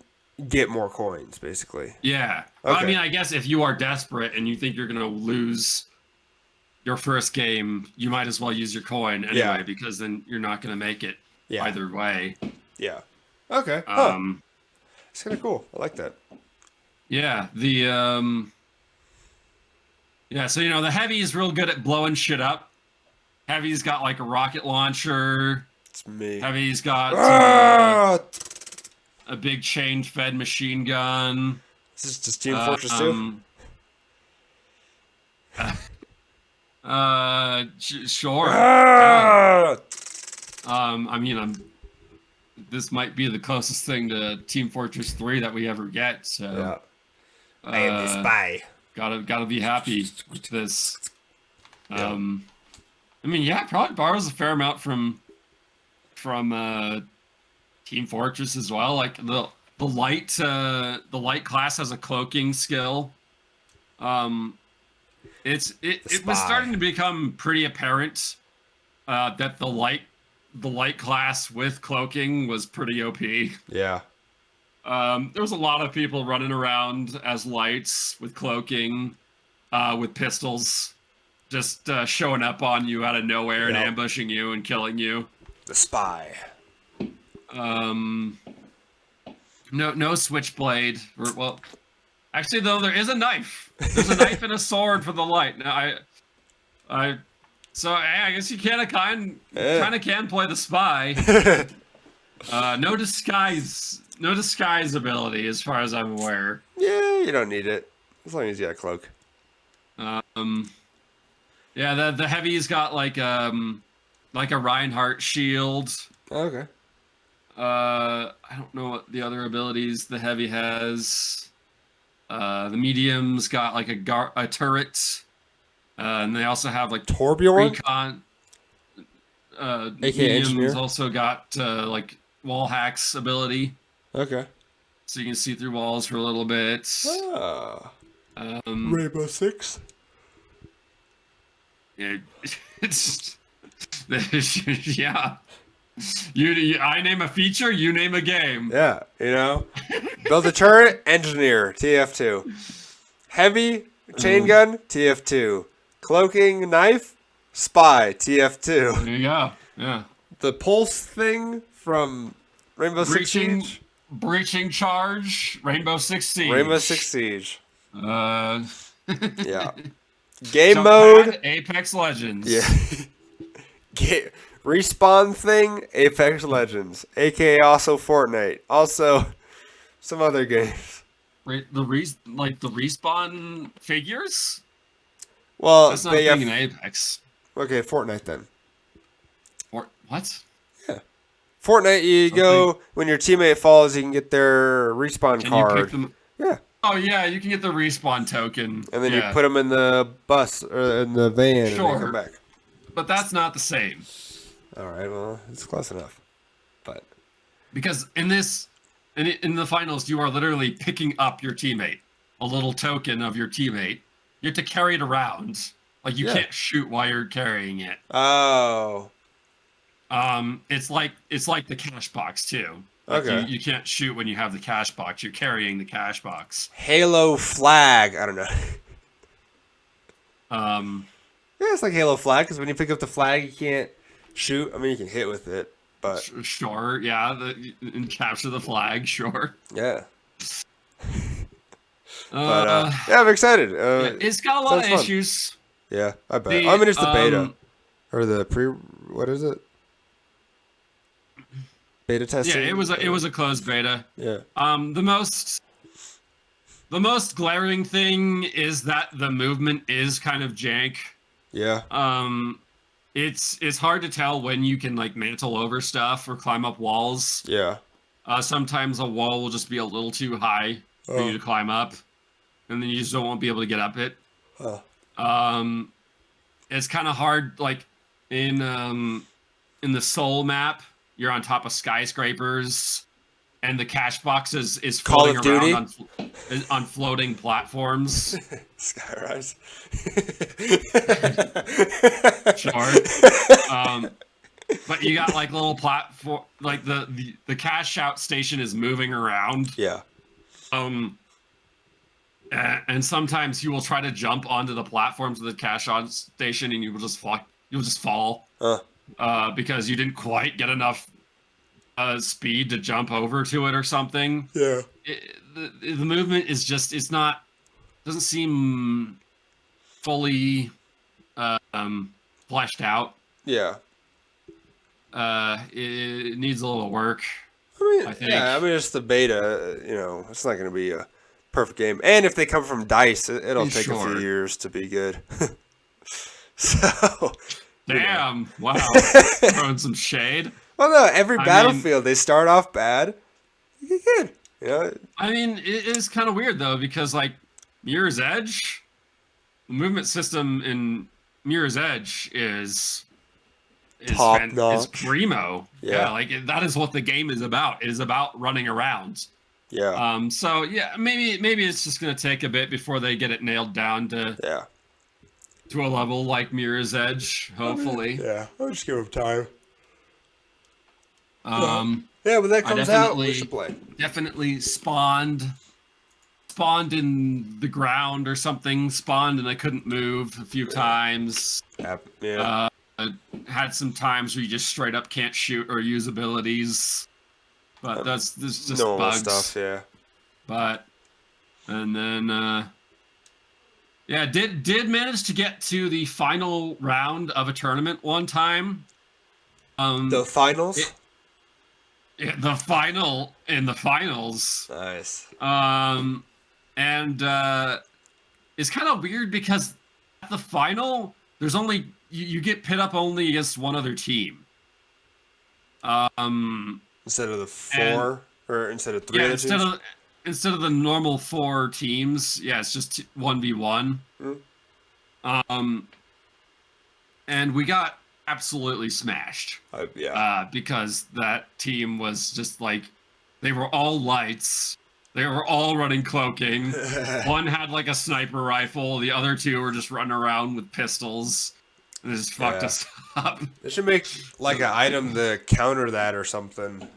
get more coins, basically. Yeah. Well, I Okay. mean, I guess if you are desperate and you think you're gonna lose your first game, you might as well use your coin Yeah. anyway, because then you're not gonna make it Yeah. either way. Yeah. Okay. Huh. Um, It's kind of cool. I like that. yeah. Yeah. So the heavy is real good at blowing shit up. Heavy's got like a rocket launcher. It's me. Heavy's got Ah! a big chain-fed machine gun. This is just Team Fortress 2? Sure. Yeah. Ah! I mean, this might be the closest thing to Team Fortress 3 that we ever get. So, Yeah. I am the spy. Gotta be happy with this. I mean, yeah, probably borrows a fair amount from Team Fortress as well. Like the light class has a cloaking skill. It was starting to become pretty apparent that the light class with cloaking was pretty OP. Yeah. There was a lot of people running around as lights with cloaking, with pistols, just showing up on you out of nowhere and ambushing you and killing you. The spy. No switchblade. Well, actually, though, there is a knife. There's a knife and a sword for the light. Now, so I guess you kind of can play the spy. No disguise ability, as far as I'm aware. Yeah, you don't need it as long as you got a cloak. Yeah, the heavy's got like a Reinhardt shield. Okay. I don't know what the other abilities the heavy has. The medium's got like a turret, and they also have like Torbjorn? recon. AKA Medium's engineer. also got like wall hacks ability, Okay. so you can see through walls for a little bit. Ah. Rainbow Six. Yeah, it's yeah. I name a feature, you name a game. Yeah, build a turret, engineer, TF2. Heavy, chain gun, TF2. Cloaking, knife, spy, TF2. There you go. Yeah. The pulse thing from Rainbow Six Siege. Breaching charge, Rainbow Six Siege. Rainbow Six Siege. Yeah. Game mode. Pad, Apex Legends. Yeah. Respawn thing, Apex Legends, aka also Fortnite, also some other games. The respawn figures. Well, that's not being an Apex. Okay, Fortnite then. Or what? Yeah, Fortnite. You go when your teammate falls, you can get their respawn card. You pick them? Yeah. Oh yeah, you can get the respawn token, and then you put them in the bus or in the van, and they come back. But that's not the same. All right, well, it's close enough. But because in the finals, you are literally picking up your teammate, a little token of your teammate. You have to carry it around. Like you can't shoot while you're carrying it. Oh. It's like the cash box too. Like okay. You can't shoot when you have the cash box. You're carrying the cash box. Halo flag. I don't know. Yeah, it's like Halo flag because when you pick up the flag, you can't shoot. I mean, you can hit with it, but sure, yeah, and capture the flag, sure. Yeah. But yeah, I'm excited. It's got a lot of issues. Yeah, I bet. I mean, it's the beta or the pre. What is it? Beta testing. Yeah, it was a closed beta. Yeah. The most glaring thing is that the movement is kind of jank. Yeah. It's hard to tell when you can like mantle over stuff or climb up walls. Yeah. Sometimes a wall will just be a little too high for you to climb up, and then you just won't be able to get up it. It's kind of hard, like in the Soul map, you're on top of skyscrapers, and the cash box is Call floating of Duty? around on. on floating platforms. Skyrise. Sure. But you got like little platform, like the cash out station is moving around. Yeah. And sometimes you will try to jump onto the platforms of the cash out station, and you will just fall. You'll just fall because you didn't quite get enough speed to jump over to it or something. Yeah. The movement is just doesn't seem fully fleshed out. Yeah. It needs a little work. I think. Yeah, I mean, it's the beta. You know, it's not going to be a perfect game. And if they come from DICE, it'll take a few years to be good. So. Damn! Wow. Throwing some shade. Well, no, every Battlefield they start off bad. You get good. You know? I mean, it is kind of weird though, because like Mirror's Edge, the movement system in Mirror's Edge is top notch. Is primo. Yeah, like that is what the game is about. It is about running around. Yeah. So yeah, maybe it's just gonna take a bit before they get it nailed down to a level like Mirror's Edge. Hopefully. Yeah, I'll just give them time. Yeah, when that comes out, we should play. Definitely spawned in the ground or something. Spawned and I couldn't move a few times. Yeah. Had some times where you just straight up can't shoot or use abilities. But that's just bugs. Stuff, yeah. But and then did manage to get to the final round of a tournament one time. The finals? The final in the finals. Nice. And it's kind of weird because at the final, there's only you get pit up only against one other team. Instead of the four, or instead of three other teams? Instead of the normal 4 teams, it's just 1v1. And we got absolutely smashed. Because that team was just like, they were all lights. They were all running cloaking. One had like a sniper rifle. The other 2 were just running around with pistols. And it just fucked us up. They should make like an item to counter that or something.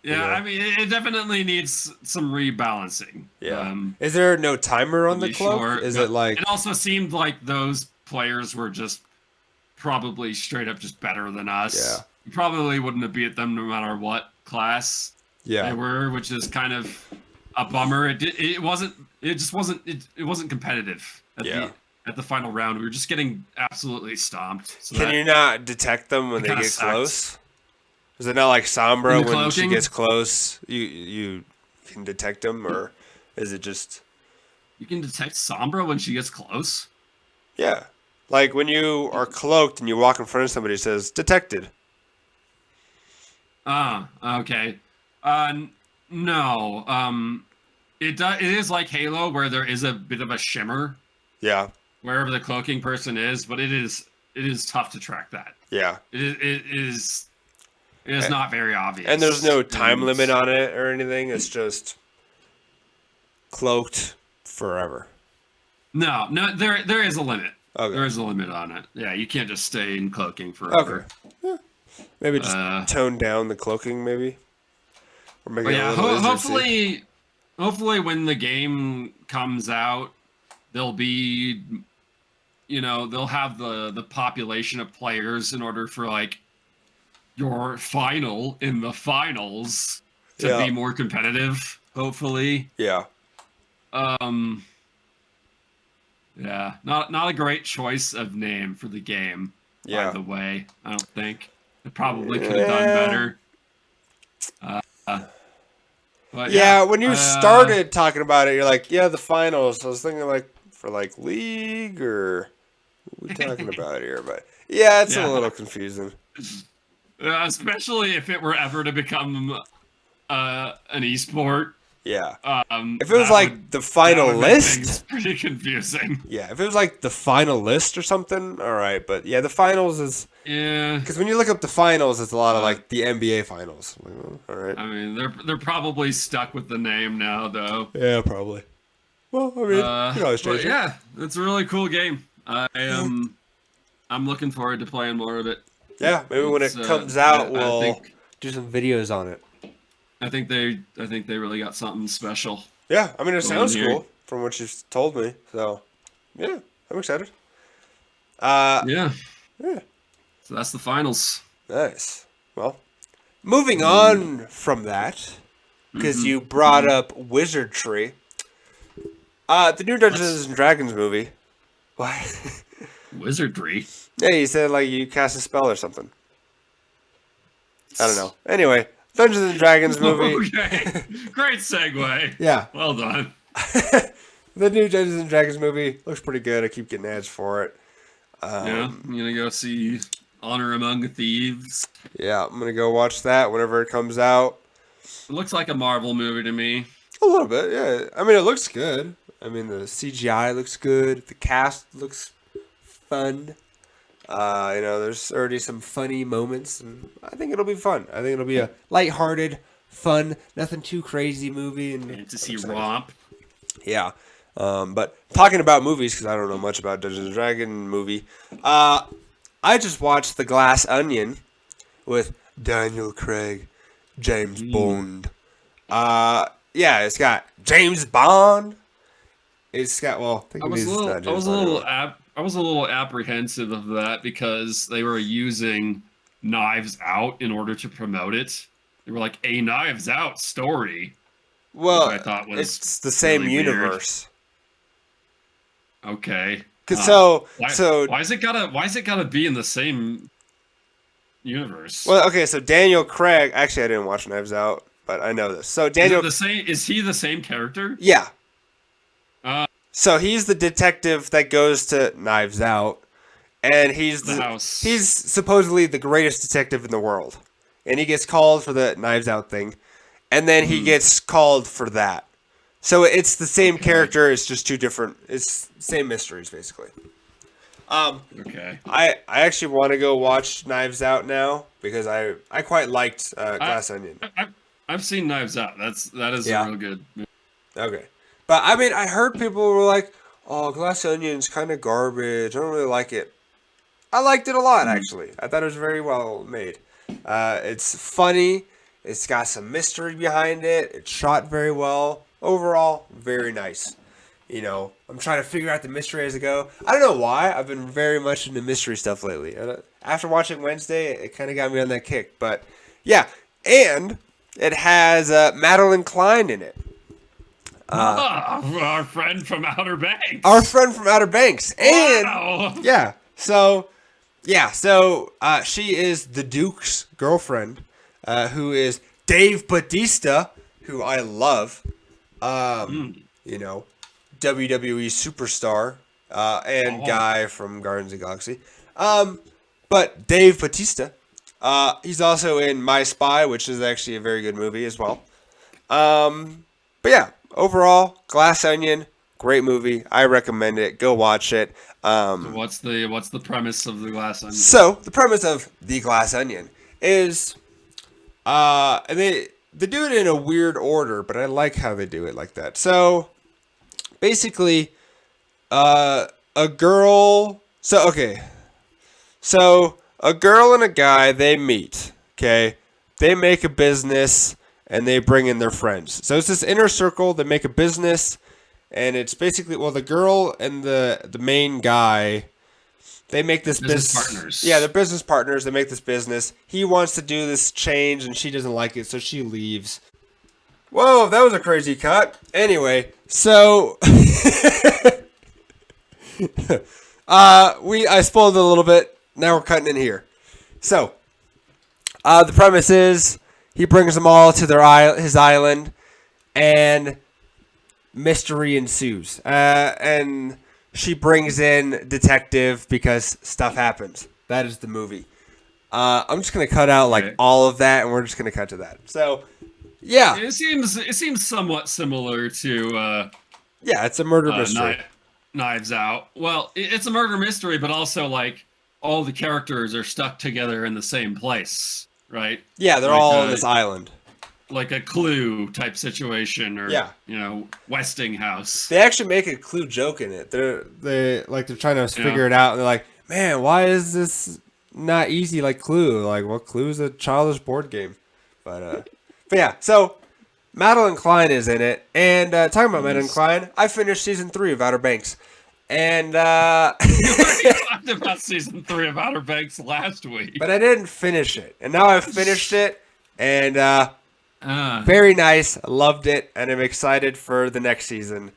Yeah, I mean, it definitely needs some rebalancing. Yeah. Is there no timer on the cloak? Sure. Is it like... It also seemed like those players were just probably straight up just better than us. Yeah. You probably wouldn't have beat them no matter what class they were, which is kind of a bummer. It wasn't competitive at the final round. We were just getting absolutely stomped. So Can you not detect them when they get close? Is it not like Sombra when she gets close? You can detect them, or is it just... You can detect Sombra when she gets close? Yeah. Like when you are cloaked and you walk in front of somebody, it says, detected. Okay. No. It is like Halo where there is a bit of a shimmer. Yeah. Wherever the cloaking person is, but it is tough to track that. Yeah. It is not very obvious. And there's no time limit on it or anything. It's just cloaked forever. No, there is a limit. Okay. There is a limit on it. Yeah, you can't just stay in cloaking forever. Okay. Yeah. Maybe just tone down the cloaking, maybe. Or make it a little hopefully when the game comes out, there'll be, they'll have the population of players in order for like your final in the finals to be more competitive, hopefully. Yeah. Yeah, not a great choice of name for the game, by the way. I don't think. It probably could have done better. But when you started talking about it, you're like, the finals. I was thinking like for like league or what are we talking about here? But it's a little confusing. Especially if it were ever to become an esport. Yeah. If it was like the final list, pretty confusing. Yeah, if it was like the final list or something, all right. But the finals is because when you look up the finals, it's a lot of like the NBA finals. All right. I mean, they're probably stuck with the name now, though. Yeah, probably. Well, I mean, you can always But change it. yeah, it's a really cool game. I'm looking forward to playing more of it. Yeah, maybe when It's it comes out, I we'll think do some videos on it. I think they really got something special Yeah, I mean, it going on sounds here. cool from what you've told me. So, yeah, I'm excited. Yeah, Yeah, so that's the finals. nice. Well, moving Mm. on from that, because Mhm. you brought up wizardry. The new Dungeons Let's and Dragons movie. Why? wizardry. Yeah, you said like you cast a spell or something. I don't know. Anyway, Dungeons and Dragons movie. Okay, great segue. Yeah. Well done. The new Dungeons and Dragons movie looks pretty good. I keep getting ads for it. Yeah, I'm gonna go see Honor Among Thieves. Yeah, I'm gonna go watch that whenever it comes out. It looks like a Marvel movie to me. A little bit, yeah. I mean, it looks good. I mean, the CGI looks good. The cast looks fun. There's already some funny moments, and I think it'll be fun. I think it'll be a lighthearted, fun, nothing too crazy movie. And Fantasy I'm excited. romp. Yeah. But talking about movies, because I don't know much about Dungeons and Dragons movie, I just watched The Glass Onion with Daniel Craig, James Bond. Yeah, it's got James Bond. It's got I was a little apprehensive of that because they were using Knives Out in order to promote it. They were like a Knives Out story, Well, which I thought was it's the same really weird. universe. Okay. Why is it gotta be in the same universe? Well, okay, so Daniel Craig. Actually, I didn't watch Knives Out, but I know this. So Daniel, Is he the same character? yeah. Uh, So he's the detective that goes to Knives Out, and he's The house. he's supposedly the greatest detective in the world, and he gets called for the Knives Out thing, and then he gets called for that. So it's the same character. It's just two different. It's same mysteries basically. Okay. I actually want to go watch Knives Out now because I quite liked Glass Onion. I've seen Knives Out. That is Yeah. a real good movie. Okay. But I mean, I heard people were like, "Oh, Glass Onion's kind of garbage. I don't really like it." I liked it a lot, actually. I thought it was very well made. It's funny. It's got some mystery behind it. It's shot very well. Overall, very nice. You know, I'm trying to figure out the mystery as I go. I don't know why. I've been very much into mystery stuff lately. After watching Wednesday, it kind of got me on that kick. But yeah, and it has Madeline Klein in it. Our friend from Outer Banks. Our friend from Outer Banks. And Wow. yeah, so she is the Duke's girlfriend, who is Dave Bautista, who I love. You know, WWE superstar, and guy from Guardians of the Galaxy. But Dave Bautista, he's also in My Spy, which is actually a very good movie as well. But yeah, overall, Glass Onion, great movie. I recommend it. Go watch it. What's the premise of the Glass Onion? So the premise of The Glass Onion is, and they do it in a weird order, but I like how they do it like that. So basically, a girl. So a girl and a guy, they meet. Okay, they make a business and they bring in their friends. So it's this inner circle. They make a business, and it's basically, well, the girl and the main guy, they make this business partners. Yeah, they're business partners. They make this business. He wants to do this change, and she doesn't like it, so she leaves. Whoa, that was a crazy cut. Anyway, so I spoiled it a little bit. Now we're cutting in here. So the premise is he brings them all to his island, and mystery ensues. And she brings in detective because stuff happens. That is the movie. I'm just gonna cut out like all of that, and we're just gonna cut to that. So, yeah, It seems somewhat similar to yeah, it's a murder mystery. Knives Out. Well, it's a murder mystery, but also like all the characters are stuck together in the same place, right? Yeah, they're Like, all on this island. like a Clue type situation, or Yeah. Westinghouse. They actually make a Clue joke in it. They're trying to figure it out, and they're like, man, why is this not easy like Clue? Like, well, Clue's a childish board game. But yeah, so Madeline Klein is in it. And talking about Madeline Klein, I finished season 3 of Outer Banks. And We already talked about season 3 of Outer Banks last week. but I didn't finish it. And now I've finished it. And very nice. I loved it. And I'm excited for the next season.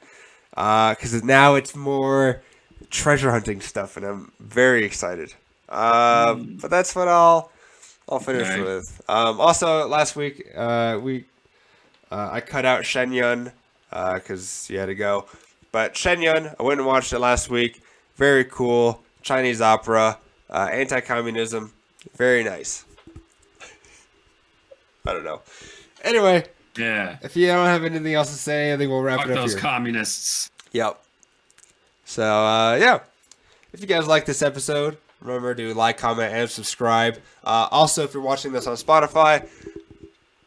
Because now it's more treasure hunting stuff. And I'm very excited. But that's what I'll finish with. Also, last week, I cut out Shenyun because he had to go. But Shenyun, I went and watched it last week. Very cool. Chinese opera. Anti-communism. Very nice. I don't know. Anyway. Yeah. If you don't have anything else to say, I think we'll wrap Fuck it up those here. communists. Yep. So, yeah. If you guys like this episode, remember to like, comment, and subscribe. Also, if you're watching this on Spotify,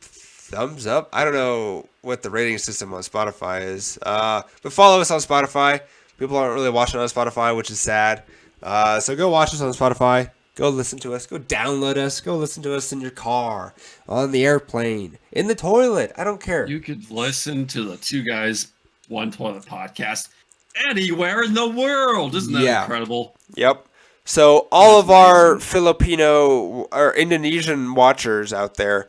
thumbs up. I don't know what the rating system on Spotify is. But follow us on Spotify. People aren't really watching on Spotify, which is sad. So go watch us on Spotify. Go listen to us. Go download us. Go listen to us in your car, on the airplane, in the toilet. I don't care. You could listen to the Two Guys, One Toilet podcast anywhere in the world. Isn't that incredible? Yep. So all of our Filipino or Indonesian watchers out there,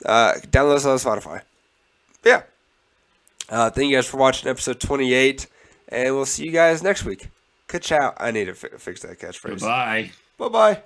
download us on Spotify. Yeah. Thank you guys for watching episode 28, and we'll see you guys next week. Ka-chow. I need to fix that catchphrase. Goodbye. Bye-bye.